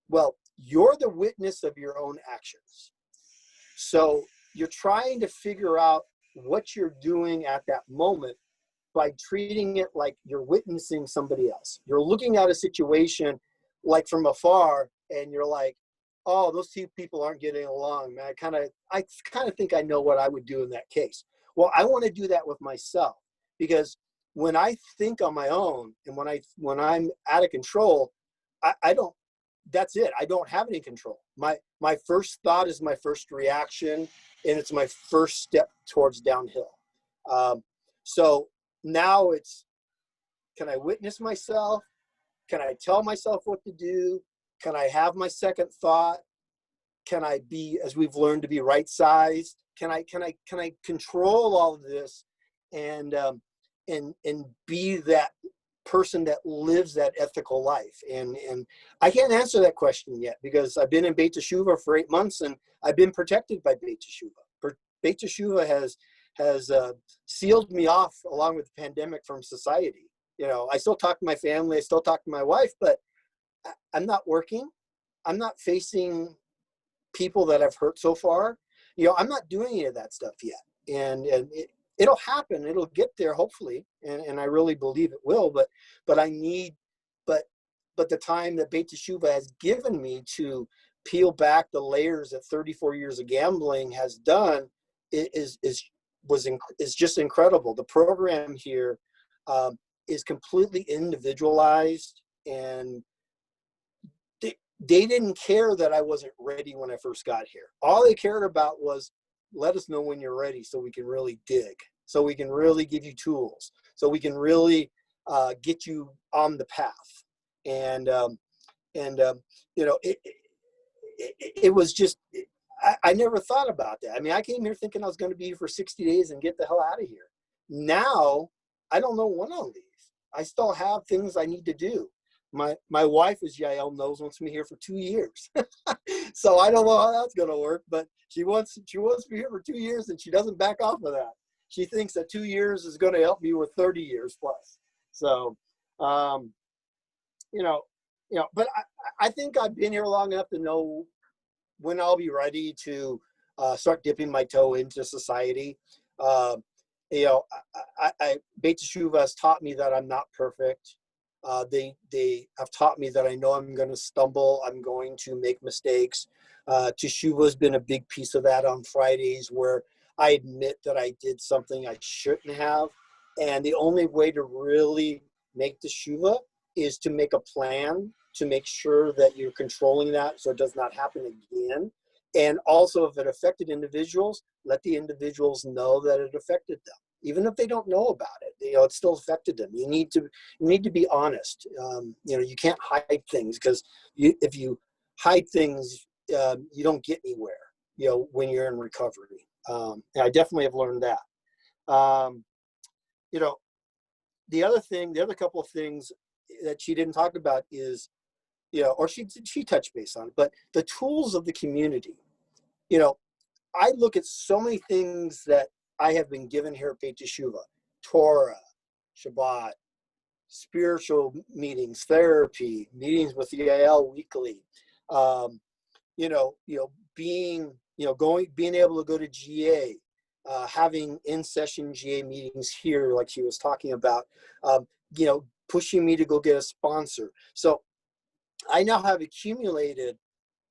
Well, you're the witness of your own actions. So you're trying to figure out what you're doing at that moment by treating it like you're witnessing somebody else. You're looking at a situation like from afar, and you're like, oh, those two people aren't getting along, man. I kind of think I know what I would do in that case. Well, I want to do that with myself, because when I think on my own and when I'm out of control, I don't, that's it. I don't have any control. My first thought is my first reaction, and it's my first step towards downhill. So now it's, can I witness myself? Can I tell myself what to do? Can I have my second thought? Can I be, as we've learned, to be right-sized? Can I control all of this and be that person that lives that ethical life? And I can't answer that question yet, because I've been in Beit Teshuvah for 8 months, and I've been protected by Beit Teshuvah. Beit Teshuvah has sealed me off, along with the pandemic, from society. You know, I still talk to my family, I still talk to my wife, but I'm not working. I'm not facing people that I've hurt so far. You know, I'm not doing any of that stuff yet. And it'll happen. It'll get there, hopefully. And I really believe it will. But the time that Beit Teshuvah has given me to peel back the layers that 34 years of gambling has done is just incredible. The program here is completely individualized, and they didn't care that I wasn't ready when I first got here. All they cared about was, let us know when you're ready so we can really dig, so we can really give you tools, so we can really get you on the path. And you know, it was just, I never thought about that. I mean, I came here thinking I was going to be here for 60 days and get the hell out of here. Now, I don't know when I'll leave. I still have things I need to do. My wife, as Yael knows, wants me here for 2 years. So I don't know how that's going to work, but she wants me here for 2 years, and she doesn't back off of that. She thinks that 2 years is going to help me with 30 years plus. So, you know, but I think I've been here long enough to know when I'll be ready to start dipping my toe into society. You know, Beit Teshuvah has taught me that I'm not perfect. They have taught me that I know I'm going to stumble. I'm going to make mistakes. Teshuvah has been a big piece of that on Fridays, where I admit that I did something I shouldn't have. And the only way to really make Teshuvah is to make a plan to make sure that you're controlling that so it does not happen again. And also, if it affected individuals, let the individuals know that it affected them. Even if they don't know about it, you know, it still affected them. You need to be honest. You know, you can't hide things, because if you hide things, you don't get anywhere, you know, when you're in recovery. And I definitely have learned that. You know, the other couple of things that she didn't talk about is, you know, or she touched base on it, but the tools of the community. You know, I look at so many things that I have been given here at Beit Teshuvah: Torah, Shabbat, spiritual meetings, therapy, meetings with Yael weekly. You know, being able to go to GA, having in-session GA meetings here, like she was talking about. You know, pushing me to go get a sponsor. So I now have accumulated,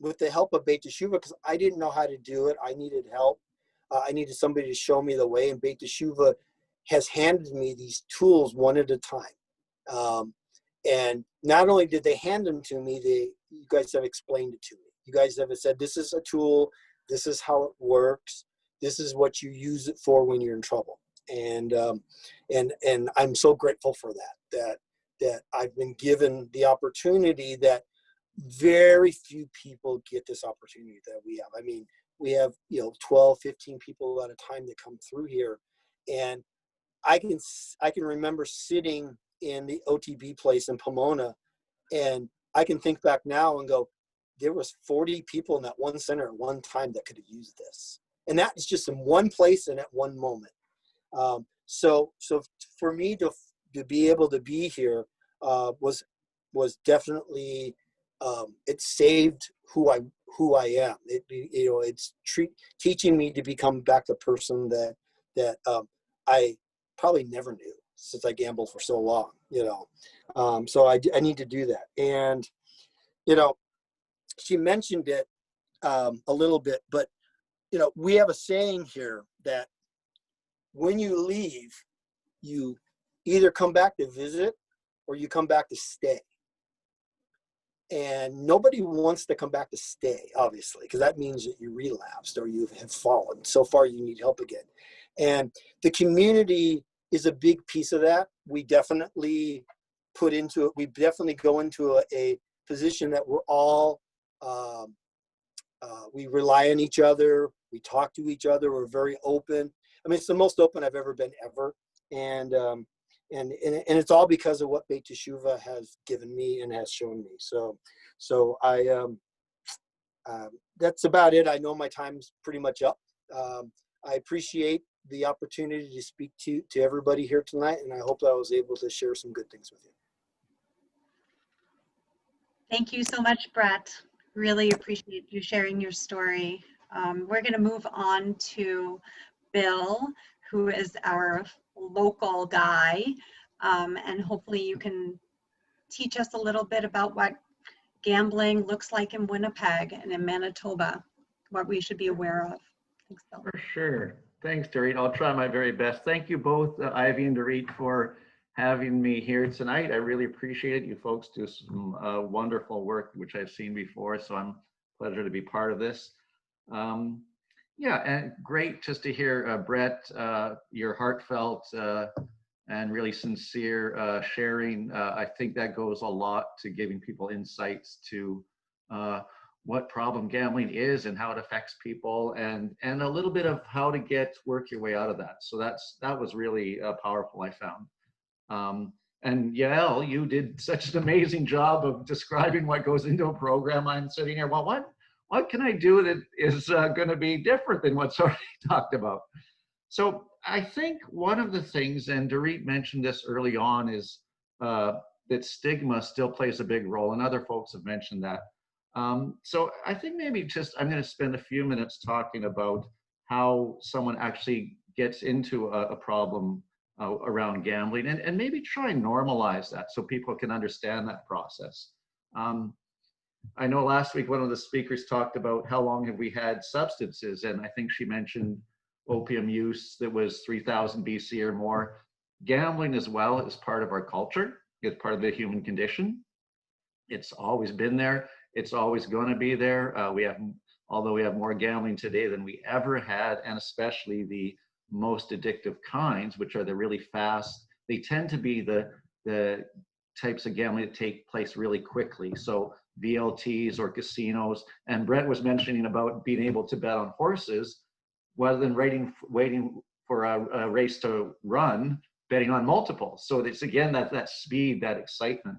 with the help of Beit Teshuvah, because I didn't know how to do it. I needed help. I needed somebody to show me the way, and Beit Teshuvah has handed me these tools one at a time. And not only did they hand them to me, you guys have explained it to me. You guys have said, this is a tool, this is how it works, this is what you use it for when you're in trouble. And I'm so grateful for that that I've been given the opportunity that very few people get this opportunity that we have. I mean, we have, 12, 15 people at a time that come through here. And I can remember sitting in the OTB place in Pomona, and I can think back now and go, there was 40 people in that one center at one time that could have used this. And that is just in one place and at one moment. So for me to be able to be here was definitely, it saved who I am. It's teaching me to become back the person that I probably never knew since I gambled for so long. So I need to do that. And she mentioned it a little bit, but we have a saying here that when you leave, you either come back to visit or you come back to stay. And nobody wants to come back to stay, obviously, because that means that you relapsed or you have fallen. So far, you need help again. And the community is a big piece of that. We definitely put into it. We definitely go into a position that we're all, we rely on each other. We talk to each other. We're very open. I mean, it's the most open I've ever been ever. And it's all because of what Beit Teshuvah has given me and has shown me. So I, that's about it. I know my time's pretty much up. I appreciate the opportunity to speak to everybody here tonight, and I hope I was able to share some good things with you. Thank you so much, Brett. Really appreciate you sharing your story. We're going to move on to Bill, who is our local guy, and hopefully you can teach us a little bit about what gambling looks like in Winnipeg and in Manitoba, what we should be aware of. Thanks, Bill. For sure. Thanks, Dorit. I'll try my very best. Thank you both, Ivy and Dorit, for having me here tonight. I really appreciate it. You folks do some wonderful work, which I've seen before, so I'm pleasure to be part of this. Yeah, and great just to hear, Brett, your heartfelt and really sincere sharing. I think that goes a lot to giving people insights to what problem gambling is and how it affects people, and a little bit of how to work your way out of that. So that was really powerful, I found. And Yael, you did such an amazing job of describing what goes into a program. I'm sitting here, well, what can I do that is going to be different than what's already talked about? So I think one of the things, and Dorit mentioned this early on, is that stigma still plays a big role, and other folks have mentioned that. So I think maybe I'm going to spend a few minutes talking about how someone actually gets into a problem around gambling, and maybe try and normalize that so people can understand that process. I know last week one of the speakers talked about how long have we had substances, and I think she mentioned opium use that was 3000 BC or more. Gambling as well is part of our culture. It's part of the human condition. It's always been there. It's always going to be there. Although we have more gambling today than we ever had, and especially the most addictive kinds, which are the really fast. They tend to be the types of gambling that take place really quickly. So VLTs or casinos. And Brett was mentioning about being able to bet on horses rather than waiting for a race to run, betting on multiples. So it's again that speed, that excitement.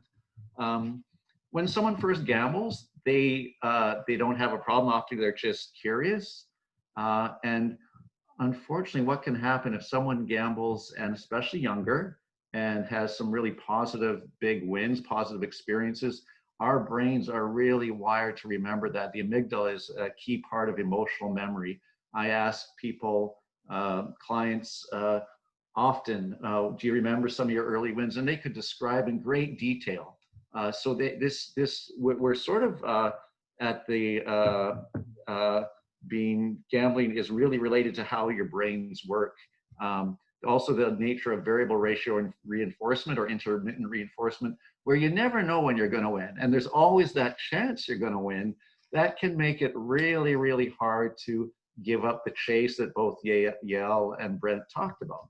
When someone first gambles, they don't have a problem. Often they're just curious. And unfortunately, what can happen if someone gambles, and especially younger, and has some really positive big wins, positive experiences, our brains are really wired to remember that. The amygdala is a key part of emotional memory. I ask people, clients often, do you remember some of your early wins? And they could describe in great detail. So we're sort of at the gambling is really related to how your brains work. Also the nature of variable ratio reinforcement or intermittent reinforcement, where you never know when you're going to win. And there's always that chance you're going to win. That can make it really, really hard to give up the chase that both Yael and Brent talked about.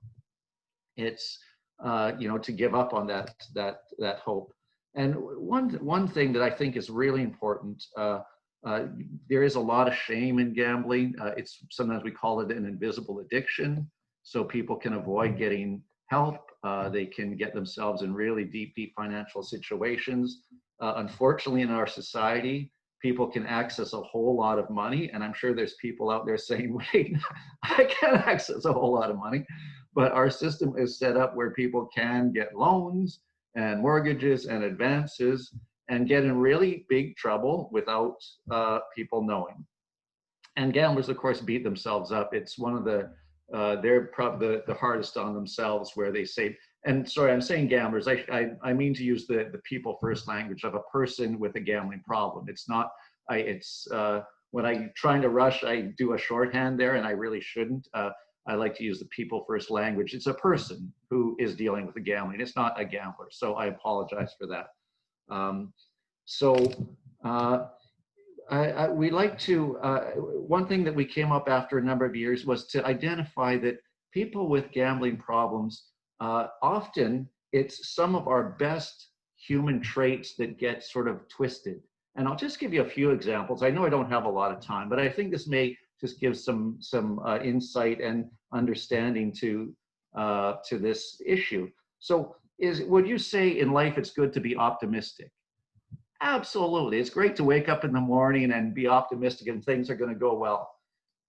It's to give up on that hope. And one thing that I think is really important, there is a lot of shame in gambling. It's sometimes we call it an invisible addiction. So people can avoid getting help. They can get themselves in really deep financial situations. Unfortunately, in our society, people can access a whole lot of money. And I'm sure there's people out there saying, wait, I can't access a whole lot of money. But our system is set up where people can get loans and mortgages and advances and get in really big trouble without people knowing. And gamblers, of course, beat themselves up. It's one of they're probably the hardest on themselves, where they say, and sorry, I'm saying gamblers, I mean to use the people first language of a person with a gambling problem. It's not, when I'm trying to rush, I do a shorthand there, and I really shouldn't. I like to use the people first language. It's a person who is dealing with the gambling. It's not a gambler. So I apologize for that. We like to, one thing that we came up after a number of years was to identify that people with gambling problems, often it's some of our best human traits that get sort of twisted. And I'll just give you a few examples. I know I don't have a lot of time, but I think this may just give some insight and understanding to this issue. So would you say in life it's good to be optimistic? Absolutely. It's great to wake up in the morning and be optimistic and things are going to go well.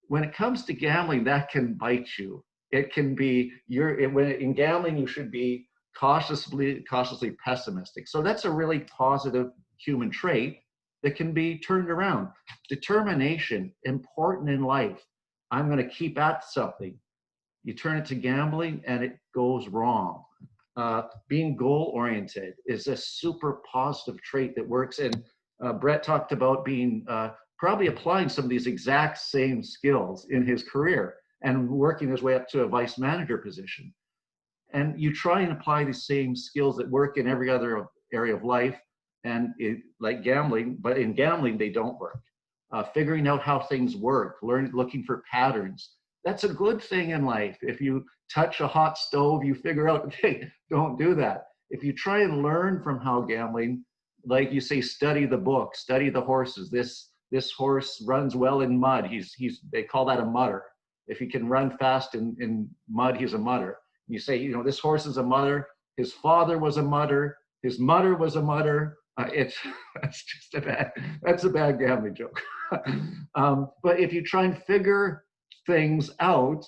When it comes to gambling, that can bite you. It can be, in gambling, you should be cautiously pessimistic. So that's a really positive human trait that can be turned around. Determination, important in life. I'm going to keep at something. You turn it to gambling and it goes wrong. Being goal-oriented is a super positive trait that works. And Brett talked about being probably applying some of these exact same skills in his career and working his way up to a vice manager position. And you try and apply these same skills that work in every other area of life, and like gambling, but in gambling, they don't work. Figuring out how things work, looking for patterns. That's a good thing in life. If you touch a hot stove, you figure out, hey, don't do that. If you try and learn from how gambling, like you say, study the book, study the horses. This horse runs well in mud. They call that a mudder. If he can run fast in mud, he's a mudder. You say, this horse is a mudder. His father was a mudder. His mother was a mudder. That's a bad gambling joke. But if you try and figure things out,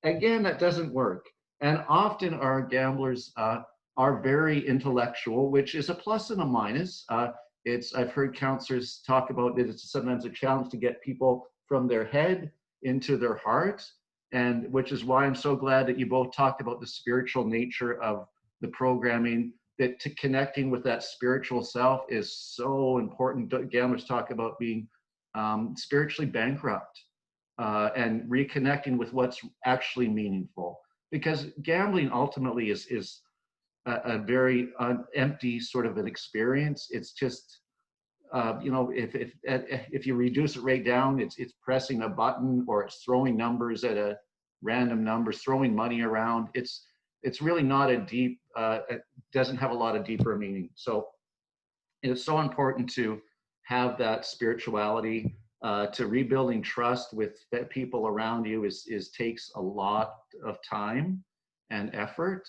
again, that doesn't work. And often our gamblers are very intellectual, which is a plus and a minus. I've heard counselors talk about that it's sometimes a challenge to get people from their head into their heart, and which is why I'm so glad that you both talked about the spiritual nature of the programming, that to connecting with that spiritual self is so important. Gamblers talk about being spiritually bankrupt and reconnecting with what's actually meaningful, because gambling ultimately is a very empty sort of an experience. It's just, if you reduce it right down, it's pressing a button, or it's throwing numbers at a random numbers, throwing money around. It's really not a deep, it doesn't have a lot of deeper meaning. So it's so important to have that spirituality. To rebuilding trust with the people around you takes a lot of time and effort,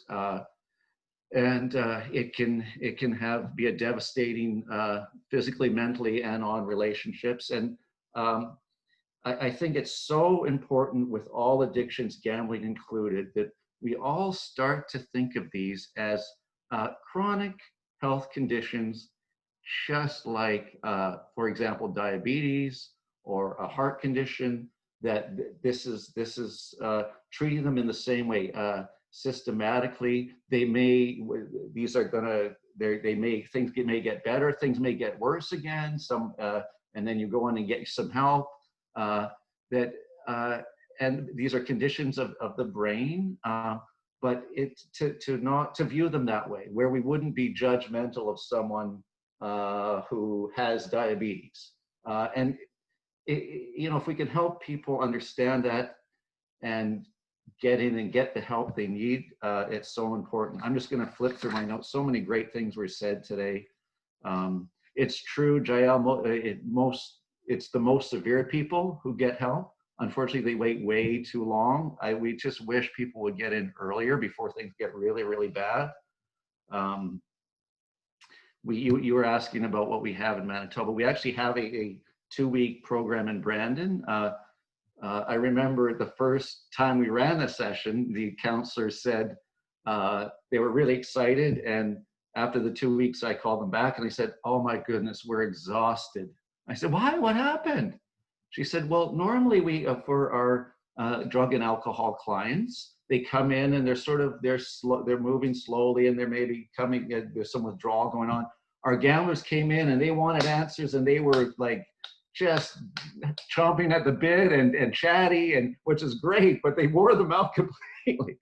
and it can be a devastating physically, mentally, and on relationships. And I think it's so important with all addictions, gambling included, that we all start to think of these as chronic health conditions, just like, for example, diabetes or a heart condition, that this is treating them in the same way, systematically. Things may get better, things may get worse again, and then you go in and get some help. And these are conditions of the brain, but it's not to view them that way, where we wouldn't be judgmental of someone who has diabetes. And if we can help people understand that and get in and get the help they need. It's so important. I'm just going to flip through my notes. So many great things were said today. It's true, Jael, it's the most severe people who get help. Unfortunately, they wait way too long. We just wish people would get in earlier before things get really, really bad. You were asking about what we have in Manitoba. We actually have a 2-week program in Brandon. I remember the first time we ran the session, the counselors said they were really excited. And after the 2 weeks, I called them back and they said, "Oh my goodness, we're exhausted." I said, "Why? What happened?" She said, "Well, normally we, for our drug and alcohol clients, they come in and they're moving slowly and they're maybe coming, there's some withdrawal going on. Our gamblers came in and they wanted answers and they were like just chomping at the bit and chatty, and which is great, but they wore them out completely."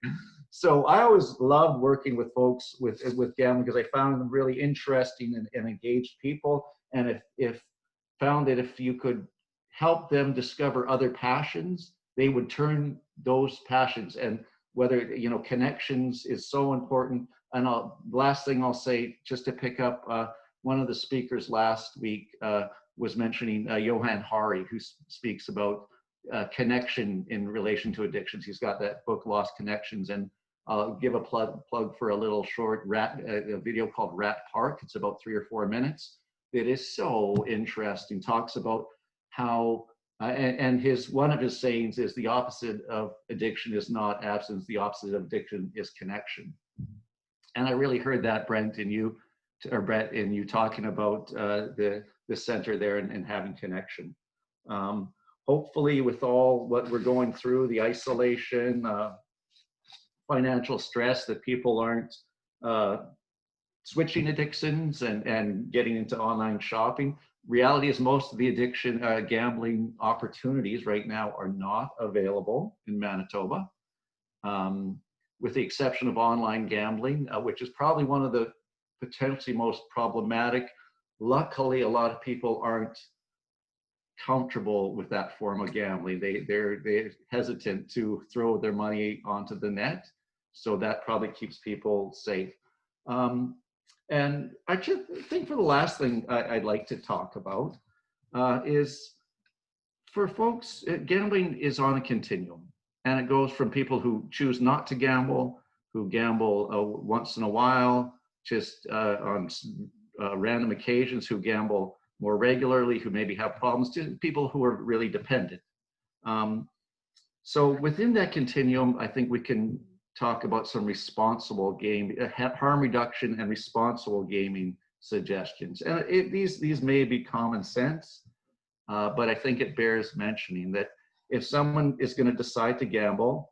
So I always loved working with folks with gambling because I found them really interesting and engaged people, and if found that if you could help them discover other passions, they would turn those passions. And whether, connections is so important. And last thing I'll say, just to pick up, one of the speakers last week was mentioning Johan Hari, who speaks about connection in relation to addictions. He's got that book, Lost Connections, and I'll give a plug for a little short a video called Rat Park. It's about 3 or 4 minutes. It is so interesting. Talks about how and one of his sayings is the opposite of addiction is not absence. The opposite of addiction is connection. And I really heard that, Brent, in you, or Brett, in you talking about the center there and having connection. Hopefully, with all what we're going through, the isolation, financial stress, that people aren't switching addictions and getting into online shopping. Reality is most of the gambling opportunities right now are not available in Manitoba, with the exception of online gambling, which is probably one of the potentially most problematic. Luckily, a lot of people aren't comfortable with that form of gambling. They're hesitant to throw their money onto the net, so that probably keeps people safe. And I just think for the last thing I'd like to talk about is, for folks, gambling is on a continuum, and it goes from people who choose not to gamble, who gamble once in a while, just on random occasions, who gamble more regularly, who maybe have problems, to people who are really dependent. So within that continuum, I think we can talk about some responsible game, harm reduction and responsible gaming suggestions. And these may be common sense, but I think it bears mentioning that if someone is going to decide to gamble,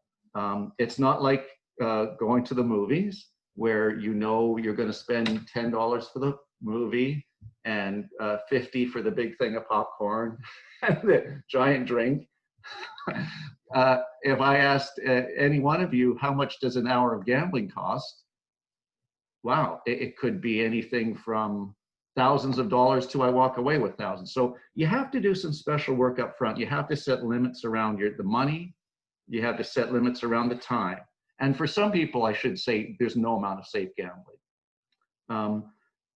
it's not like going to the movies where you're going to spend $10 for the movie and $50 for the big thing of popcorn and the giant drink. If I asked any one of you, how much does an hour of gambling cost? Wow, it could be anything from thousands of dollars to I walk away with thousands. So you have to do some special work up front. You have to set limits around the money. You have to set limits around the time. And for some people, I should say, there's no amount of safe gambling.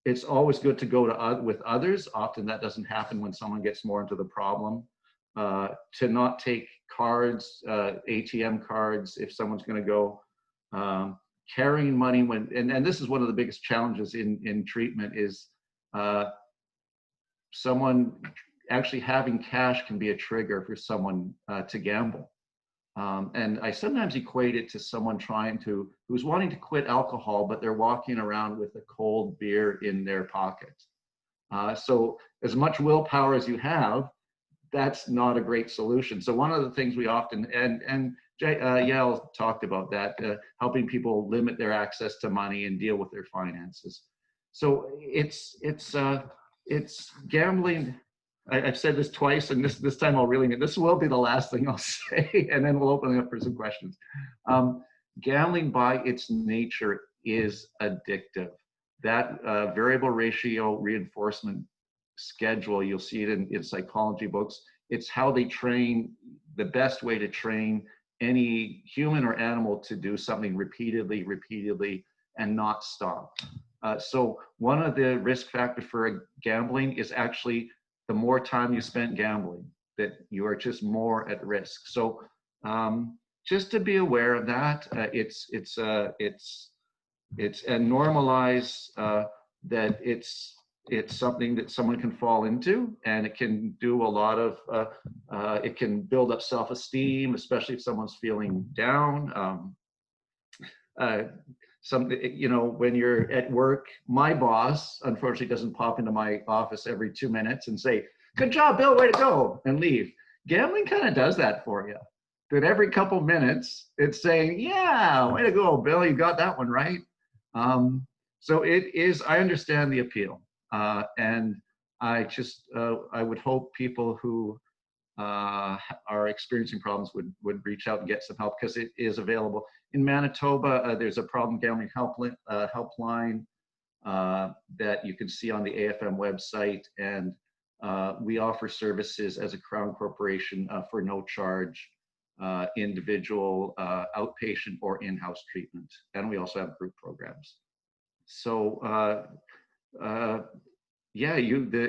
It's always good to go with others. Often that doesn't happen when someone gets more into the problem. To not take cards, ATM cards, if someone's going to go. Carrying money and this is one of the biggest challenges in treatment is someone actually having cash can be a trigger for someone to gamble. And I sometimes equate it to someone who's wanting to quit alcohol, but they're walking around with a cold beer in their pocket. So as much willpower as you have, that's not a great solution. So one of the things we often, and Yael talked about that, helping people limit their access to money and deal with their finances. So it's gambling. I've said this twice, and this time I'll really, this will be the last thing I'll say, and then we'll open it up for some questions. Gambling by its nature is addictive. That variable ratio reinforcement schedule, you'll see it in psychology books. It's how they train, the best way to train any human or animal to do something repeatedly, and not stop. So one of the risk factors for gambling is actually the more time you spend gambling, that you are just more at risk. So just to be aware of that, and normalize that it's something that someone can fall into, and it can do a lot of, it can build up self-esteem, especially if someone's feeling down. You know, when you're at work, my boss unfortunately doesn't pop into my office every 2 minutes and say, "Good job, Bill, way to go," and leave. Gambling kind of does that for you. That every couple minutes, it's saying, "Yeah, way to go, Bill, you got that one right." So it is, I understand the appeal. And I just, I would hope people who are experiencing problems would reach out and get some help, because it is available. In Manitoba, there's a problem gambling helpline that you can see on the AFM website, and we offer services as a Crown Corporation for no charge, individual, outpatient, or in-house treatment. And we also have group programs. So yeah,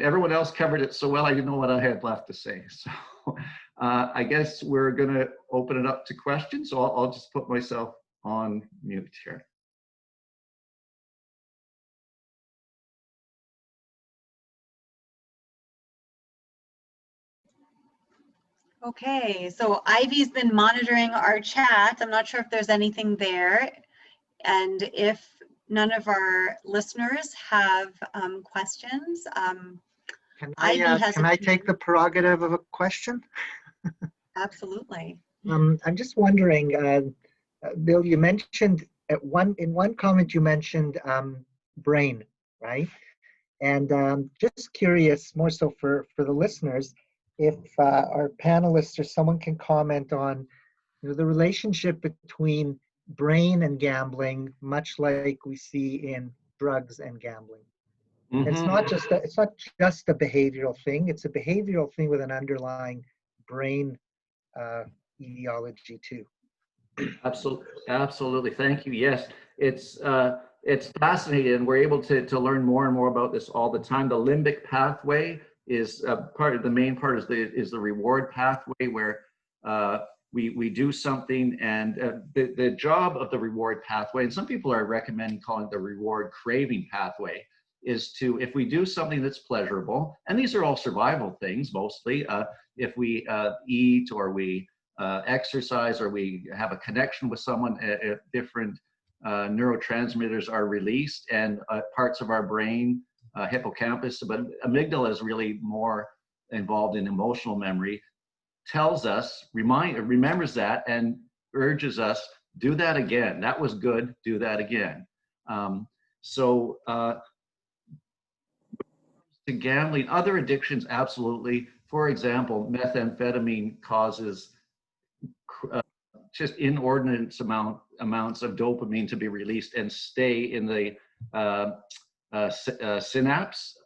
everyone else covered it so well, I didn't know what I had left to say. So I guess we're going to open it up to questions. So I'll just put myself on mute here. Okay, so Ivy's been monitoring our chat. I'm not sure if there's anything there. And if none of our listeners have questions, Can Ivy has can a I few. take the prerogative of a question? Absolutely. I'm just wondering, Bill, you mentioned in one comment you mentioned brain, right? And just curious, more so for the listeners, if our panelists or someone can comment on, you know, the relationship between brain and gambling, much like we see in drugs and gambling. Mm-hmm. It's not just a behavioral thing. It's a behavioral thing with an underlying brain etiology too. Absolutely. Thank you. Yes, it's fascinating, and we're able to learn more and more about this all the time. The limbic pathway is the main part is the reward pathway, where we do something, and the job of the reward pathway, and some people are recommending calling it the reward craving pathway, is to, if we do something that's pleasurable, and these are all survival things mostly, if we eat, or we exercise, or we have a connection with someone, different neurotransmitters are released, and parts of our brain, hippocampus, but amygdala is really more involved in emotional memory, tells us, remembers that, and urges us, do that again. That was good, do that again. To gambling, other addictions, absolutely. For example, methamphetamine causes just inordinate amounts of dopamine to be released and stay in the synapse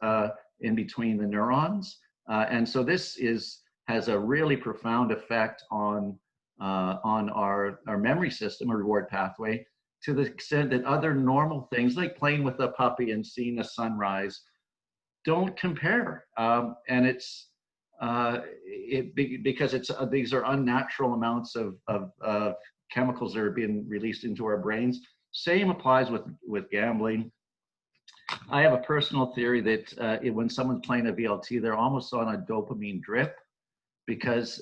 in between the neurons, and so this has a really profound effect on our memory system, a reward pathway, to the extent that other normal things like playing with a puppy and seeing a sunrise don't compare, and it's because these are unnatural amounts of chemicals that are being released into our brains. Same applies with gambling. I have a personal theory that when someone's playing a VLT, they're almost on a dopamine drip, because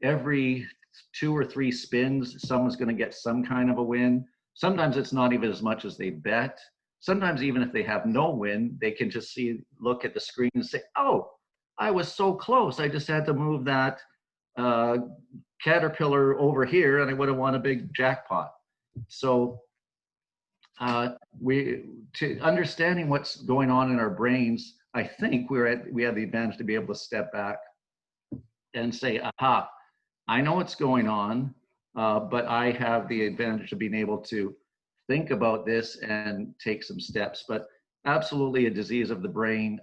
every 2 or 3 spins, someone's going to get some kind of a win. Sometimes it's not even as much as they bet. Sometimes even if they have no win, they can just look at the screen and say, "Oh, I was so close. I just had to move that caterpillar over here, and I would have won a big jackpot." So to understanding what's going on in our brains, I think we have the advantage to be able to step back and say, "Aha, I know what's going on, but I have the advantage of being able to think about this and take some steps." But absolutely a disease of the brain.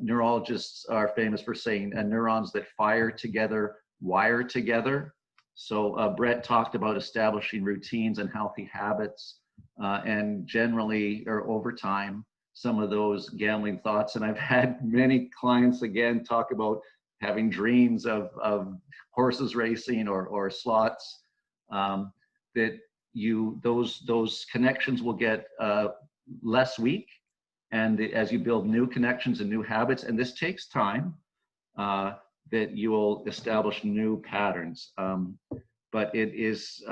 Neurologists are famous for saying neurons that fire together wire together. So Brett talked about establishing routines and healthy habits, and generally, or over time, some of those gambling thoughts. And I've had many clients again talk about having dreams of horses racing or slots, that those connections will get less weak, and as you build new connections and new habits, and this takes time, that you will establish new patterns. But it's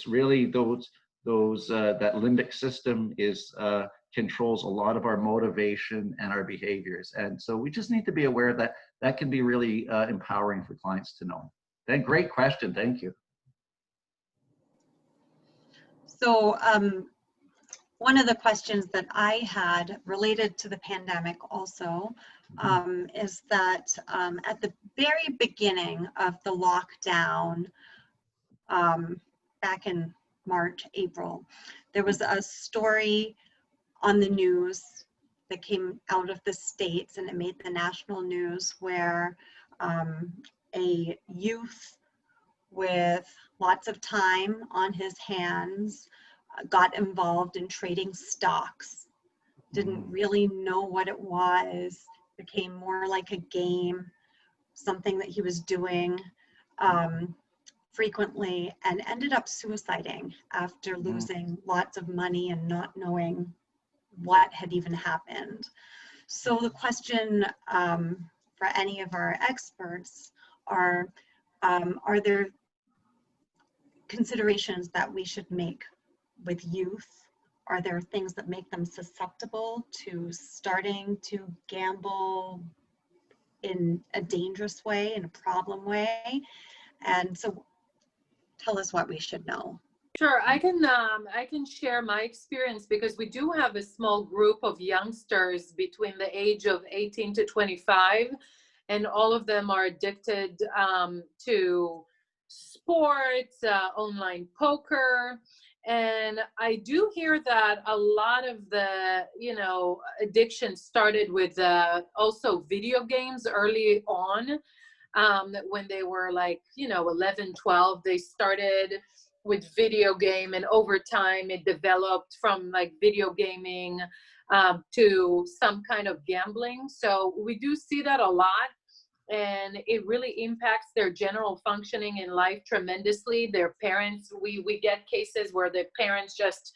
really that limbic system controls a lot of our motivation and our behaviors, and so we just need to be aware that that can be really empowering for clients to know. Great question, thank you. So one of the questions that I had related to the pandemic also is that at the very beginning of the lockdown, back in March, April, there was a story on the news that came out of the States, and it made the national news, where a youth with lots of time on his hands got involved in trading stocks, didn't really know what it was, became more like a game, something that he was doing frequently, and ended up suiciding after losing lots of money and not knowing what had even happened. So the question for any of our experts are there considerations that we should make with youth? Are there things that make them susceptible to starting to gamble in a dangerous way, in a problem way? And so tell us what we should know. Sure, I can share my experience, because we do have a small group of youngsters between the age of 18 to 25, and all of them are addicted to sports, online poker. And I do hear that a lot of the, addiction started with also video games early on. When they were 11, 12, they started with video game, and over time it developed from video gaming to some kind of gambling. So we do see that a lot, and it really impacts their general functioning in life tremendously. Their parents, we get cases where the parents just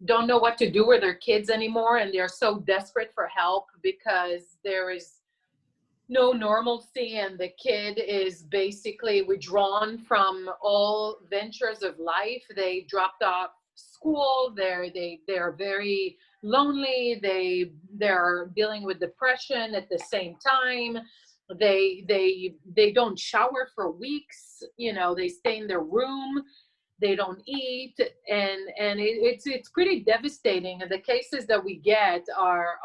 don't know what to do with their kids anymore, and they're so desperate for help because there is no normalcy, and the kid is basically withdrawn from all ventures of life. They dropped off school. They're very lonely. They're dealing with depression at the same time. They don't shower for weeks. They stay in their room. They don't eat, and it's pretty devastating. And the cases that we get are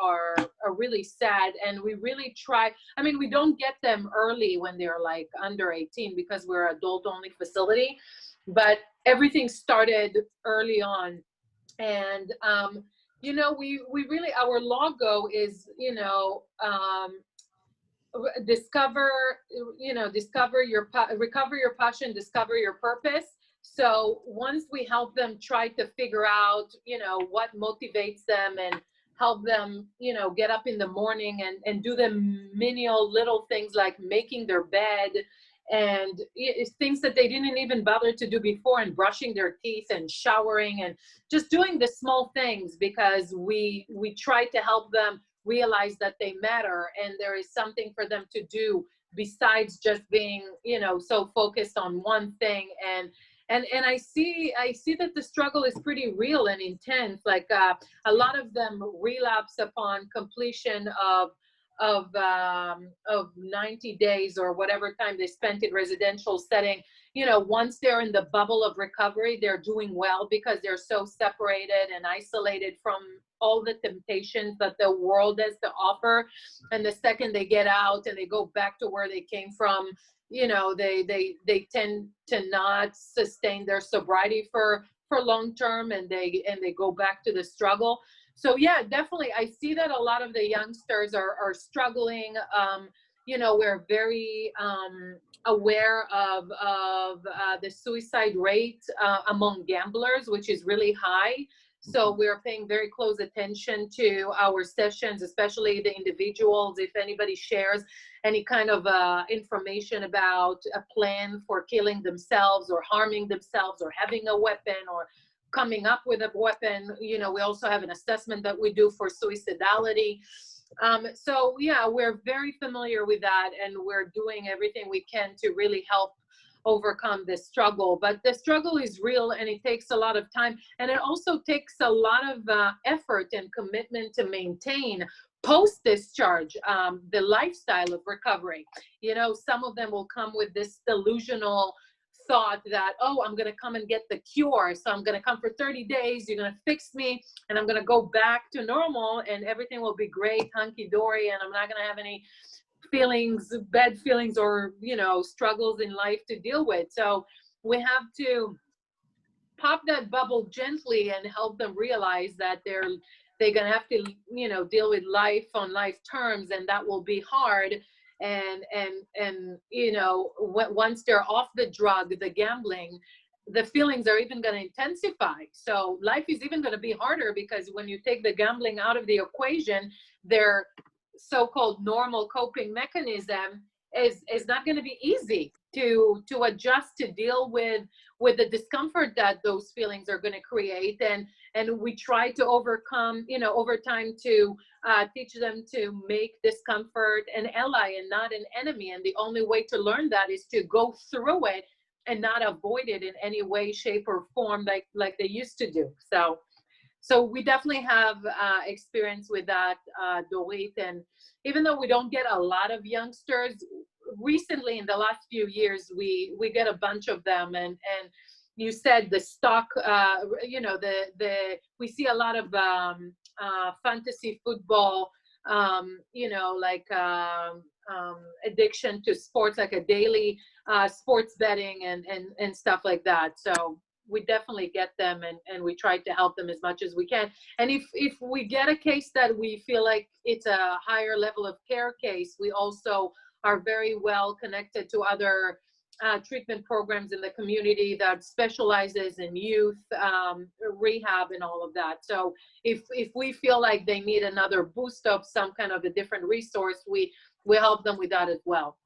really sad, and we really try. I mean, we don't get them early when they're under 18, because we're an adult-only facility, but everything started early on. And we really, our logo is recover your passion, discover your purpose. So once we help them try to figure out, what motivates them, and help them, get up in the morning and do the menial little things like making their bed, and it's things that they didn't even bother to do before, and brushing their teeth and showering, and just doing the small things, because we try to help them realize that they matter, and there is something for them to do besides just being, so focused on one thing. And I see that the struggle is pretty real and intense. A lot of them relapse upon completion of 90 days or whatever time they spent in residential setting. Once they're in the bubble of recovery, they're doing well, because they're so separated and isolated from all the temptations that the world has to offer. And the second they get out and they go back to where they came from, they tend to not sustain their sobriety for long term, and they go back to the struggle. So yeah, definitely, I see that a lot of the youngsters are struggling. you know, we're very aware of the suicide rate among gamblers, which is really high. So we're paying very close attention to our sessions, especially the individuals. If anybody shares any kind of information about a plan for killing themselves or harming themselves or having a weapon or coming up with a weapon, you know, we also have an assessment that we do for suicidality. So yeah, we're very familiar with that, and we're doing everything we can to really help overcome this struggle. But the struggle is real, and it takes a lot of time, and it also takes a lot of effort and commitment to maintain post-discharge the lifestyle of recovery. You know, some of them will come with this delusional thought that, oh, I'm going to come and get the cure. So I'm going to come for 30 days. You're going to fix me and I'm going to go back to normal and everything will be great, hunky dory. And I'm not going to have any feelings, bad feelings, or, you know, struggles in life to deal with. So we have to pop that bubble gently and help them realize that they're going to have to, you know, deal with life on life terms, and that will be hard. And you know, once they're off the drug, the gambling, the feelings are even going to intensify. So life is even going to be harder, because when you take the gambling out of the equation, their so-called normal coping mechanism is not going to be easy to adjust, to deal with the discomfort that those feelings are going to create. And we try to overcome, you know, over time, to teach them to make discomfort an ally and not an enemy. And the only way to learn that is to go through it and not avoid it in any way, shape, or form like they used to do. So we definitely have experience with that, Dorit. And even though we don't get a lot of youngsters, recently in the last few years, we get a bunch of them. And you said the stock, you know, we see a lot of fantasy football, you know, like addiction to sports, like a daily sports betting and stuff like that. So we definitely get them, and we try to help them as much as we can. And if we get a case that we feel like it's a higher level of care case, we also are very well connected to other treatment programs in the community that specializes in youth rehab and all of that. So if we feel like they need another boost of some kind of a different resource, we help them with that as well.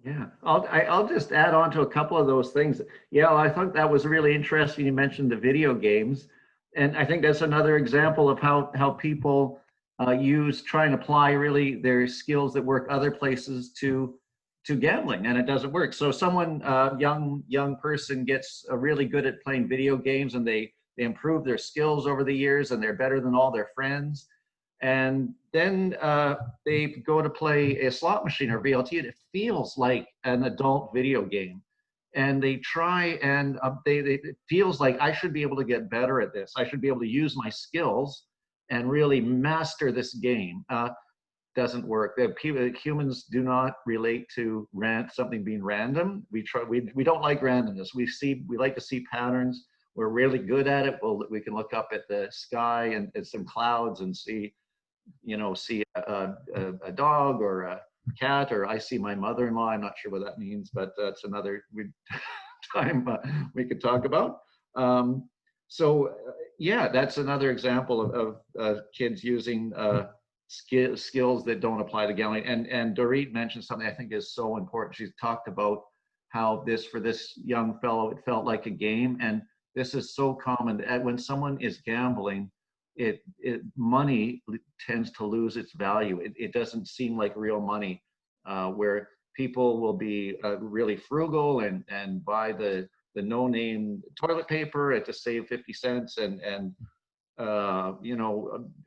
Yeah, I'll just add on to a couple of those things. Yeah, I thought that was really interesting. You mentioned the video games, and I think that's another example of how people try and apply really their skills that work other places to gambling, and it doesn't work. So someone, young person, gets really good at playing video games, and they improve their skills over the years, and they're better than all their friends. And then they go to play a slot machine or VLT, and it feels like an adult video game. And they try, and it feels like I should be able to get better at this. I should be able to use my skills and really master this game. Doesn't work. Humans do not relate to something being random. We don't like randomness. We like to see patterns. We're really good at it. We can look up at the sky and some clouds and see a dog or a cat, or I see my mother-in-law. I'm not sure what that means, but that's another time we could talk about. Yeah, that's another example of kids using skills that don't apply to gambling. And Dorit mentioned something I think is so important. She's talked about how for this young fellow, it felt like a game. And this is so common. When someone is gambling, money tends to lose its value. It doesn't seem like real money, where people will be really frugal and buy the no-name toilet paper to save 50 cents and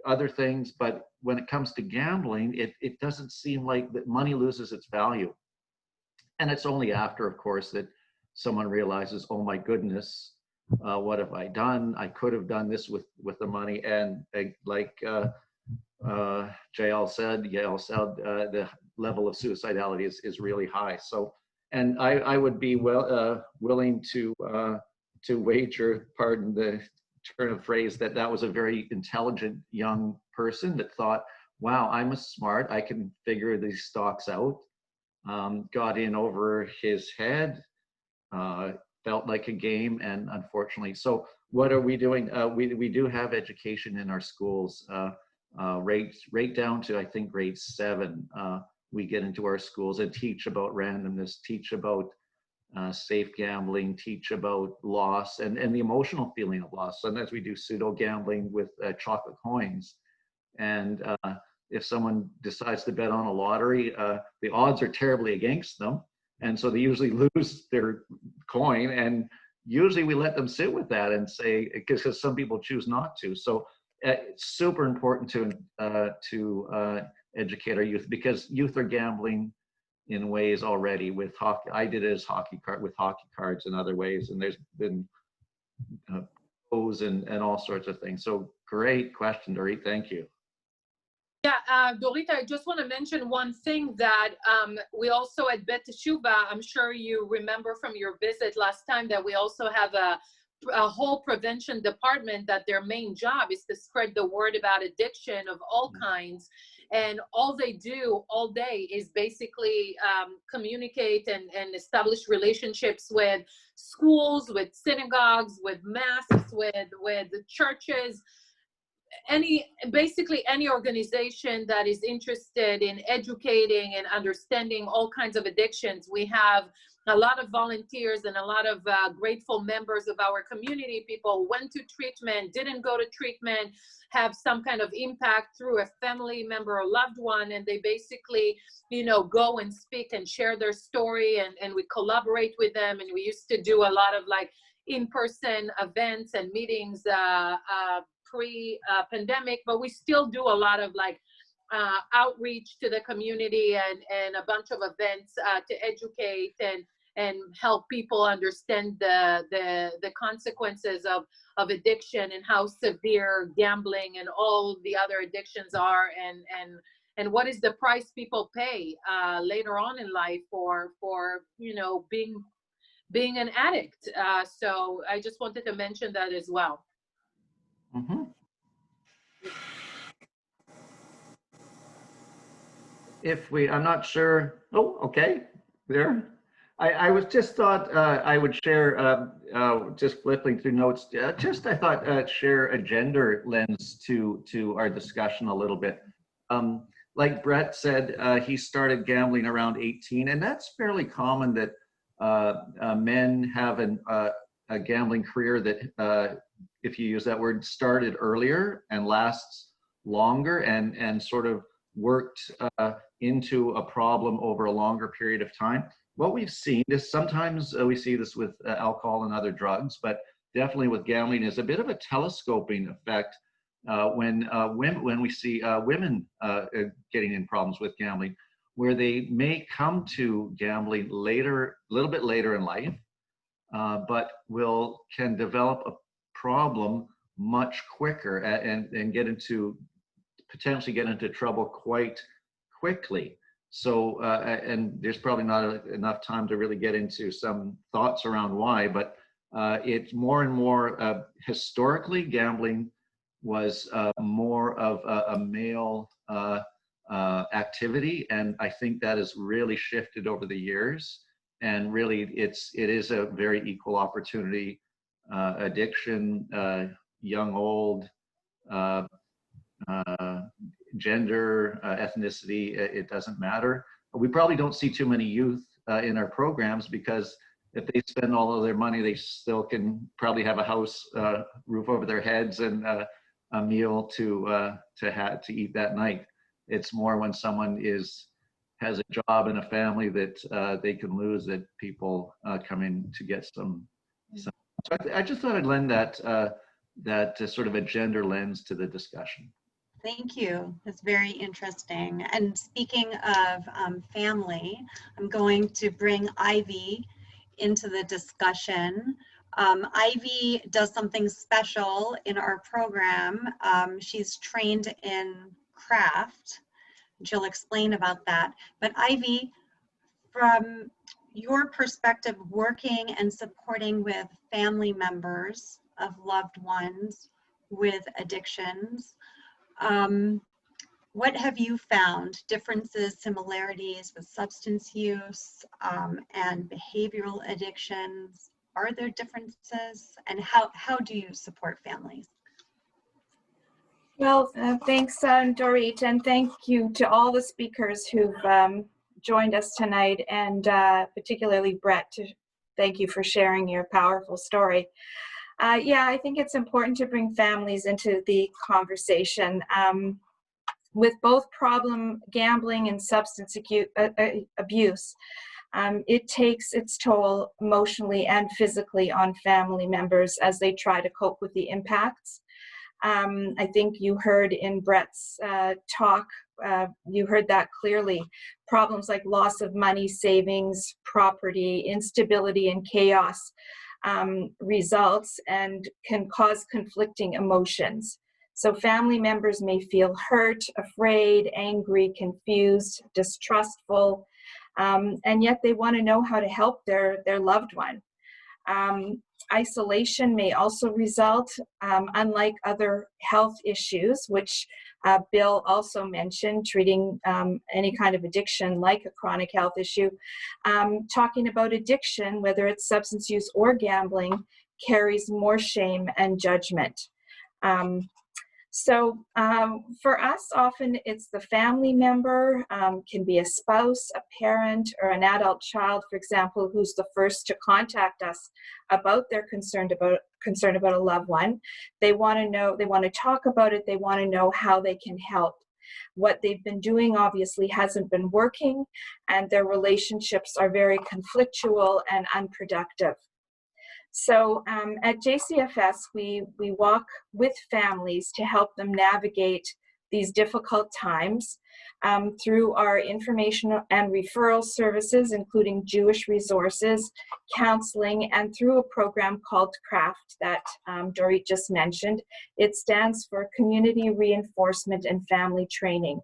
other things. But when it comes to gambling, it doesn't seem like that money loses its value. And it's only after, of course, that someone realizes, oh my goodness, what have I done? I could have done this with the money. And like Yael said, the level of suicidality is really high. So, and I would be willing to wager, pardon the turn of phrase, that was a very intelligent young person that thought, wow, I'm smart. I can figure these stocks out. Got in over his head, felt like a game, and unfortunately, so what are we doing? We do have education in our schools, right down to, I think, grade 7. We get into our schools and teach about randomness, teach about safe gambling, teach about loss and the emotional feeling of loss. Sometimes we do pseudo gambling with chocolate coins. And if someone decides to bet on a lottery, the odds are terribly against them. And so they usually lose their coin. And usually we let them sit with that and say, because some people choose not to. So it's super important to educate our youth, because youth are gambling in ways already with hockey. I did it as with hockey cards and other ways. And there's been pros and all sorts of things. So great question, Dorit. Thank you. Yeah, Dorit, I just want to mention one thing that we also at Bet Teshuva, I'm sure you remember from your visit last time, that we also have a whole prevention department that their main job is to spread the word about addiction of all kinds. And all they do all day is basically communicate and establish relationships with schools, with synagogues, with mosques, with churches, basically any organization that is interested in educating and understanding all kinds of addictions. We have a lot of volunteers and a lot of grateful members of our community. People went to treatment, didn't go to treatment, have some kind of impact through a family member or loved one, and they basically, you know, go and speak and share their story, and we collaborate with them. And we used to do a lot of like in-person events and meetings pre-pandemic, but we still do a lot of like outreach to the community and a bunch of events to educate and help people understand the consequences of addiction and how severe gambling and all the other addictions are, and what is the price people pay later on in life for you know being an addict. So I just wanted to mention that as well. Mm-hmm. I'm not sure. Oh, okay, there. I was just thought I would share, just flipping through notes, I thought share a gender lens to our discussion a little bit. Like Brett said, he started gambling around 18, and that's fairly common that men have a gambling career that, if you use that word, started earlier and lasts longer and sort of worked into a problem over a longer period of time. What we've seen is sometimes we see this with alcohol and other drugs, but definitely with gambling is a bit of a telescoping effect when we see women getting in problems with gambling, where they may come to gambling later, a little bit later in life, but can develop a problem much quicker and potentially get into trouble quite quickly. So, and there's probably not enough time to really get into some thoughts around why, but it's more and more, historically, gambling was more of a male activity. And I think that has really shifted over the years. And really, it is a very equal opportunity addiction, young, old, gender, ethnicity, it doesn't matter. We probably don't see too many youth in our programs, because if they spend all of their money, they still can probably have a house, roof over their heads, and a meal to eat that night. It's more when someone has a job and a family that they can lose, that people come in to get some. So I just thought I'd lend that sort of a gender lens to the discussion. Thank you. That's very interesting. And speaking of family, I'm going to bring Ivy into the discussion. Ivy does something special in our program. She's trained in craft. She'll explain about that. But Ivy, from your perspective, working and supporting with family members of loved ones with addictions, what have you found? Differences, similarities with substance use and behavioral addictions? Are there differences? And how do you support families? Well, thanks, Dorit, and thank you to all the speakers who've joined us tonight, and particularly Brett, thank you for sharing your powerful story. Yeah, I think it's important to bring families into the conversation. With both problem gambling and substance abuse, it takes its toll emotionally and physically on family members as they try to cope with the impacts. I think you heard in Brett's talk, you heard that clearly. Problems like loss of money, savings, property, instability, and chaos results and can cause conflicting emotions. So family members may feel hurt, afraid, angry, confused, distrustful, and yet they want to know how to help their loved one. Isolation may also result, unlike other health issues, which Bill also mentioned, treating any kind of addiction like a chronic health issue. Talking about addiction, whether it's substance use or gambling, carries more shame and judgment. So for us, often it's the family member, can be a spouse, a parent, or an adult child, for example, who's the first to contact us about their concern about a loved one. They want to know, they want to talk about it, they want to know how they can help. What they've been doing obviously hasn't been working, and their relationships are very conflictual and unproductive. So at JCFS, we walk with families to help them navigate these difficult times through our information and referral services, including Jewish resources, counseling, and through a program called CRAFT that Dorit just mentioned. It stands for Community Reinforcement and Family Training.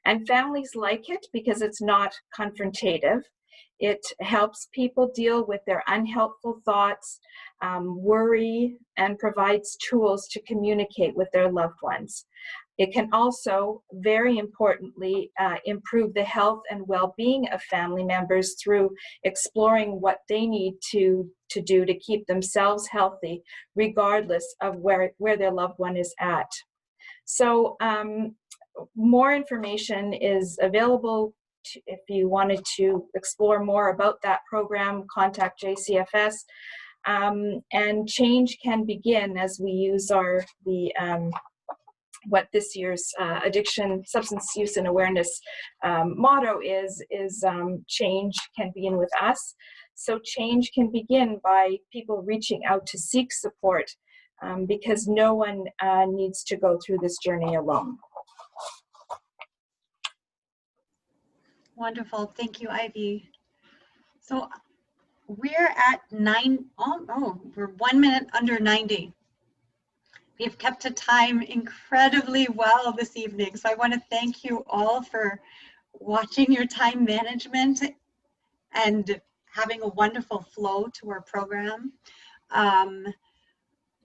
And families like it because it's not confrontative. It helps people deal with their unhelpful thoughts, worry, and provides tools to communicate with their loved ones. It can also, very importantly, improve the health and well-being of family members through exploring what they need to do to keep themselves healthy, regardless of where their loved one is at. So more information is available. If you wanted to explore more about that program, contact JCFS. And change can begin as we use what this year's addiction, substance use and awareness motto is change can begin with us. So change can begin by people reaching out to seek support because no one needs to go through this journey alone. Wonderful. Thank you, Ivy. So we're at we're 1 minute under 90. We've kept to time incredibly well this evening. So I want to thank you all for watching your time management and having a wonderful flow to our program.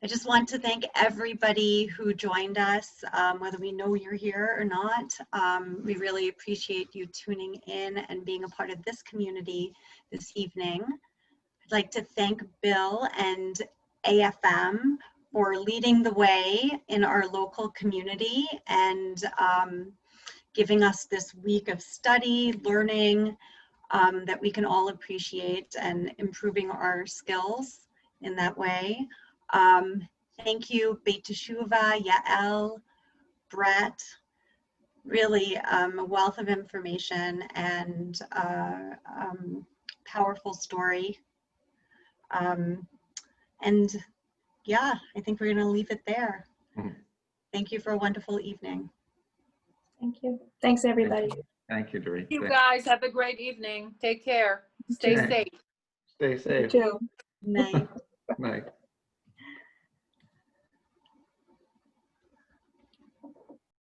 I just want to thank everybody who joined us, whether we know you're here or not. We really appreciate you tuning in and being a part of this community this evening. I'd like to thank Bill and AFM for leading the way in our local community and giving us this week of study, learning that we can all appreciate and improving our skills in that way. Thank you, Beit Teshuva, Yael, Brett. Really a wealth of information and powerful story. And yeah, I think we're going to leave it there. Thank you for a wonderful evening. Thank you. Thanks, everybody. Thank you, Dorit. You guys have a great evening. Take care. Stay safe. Stay safe. You too. Night. Night.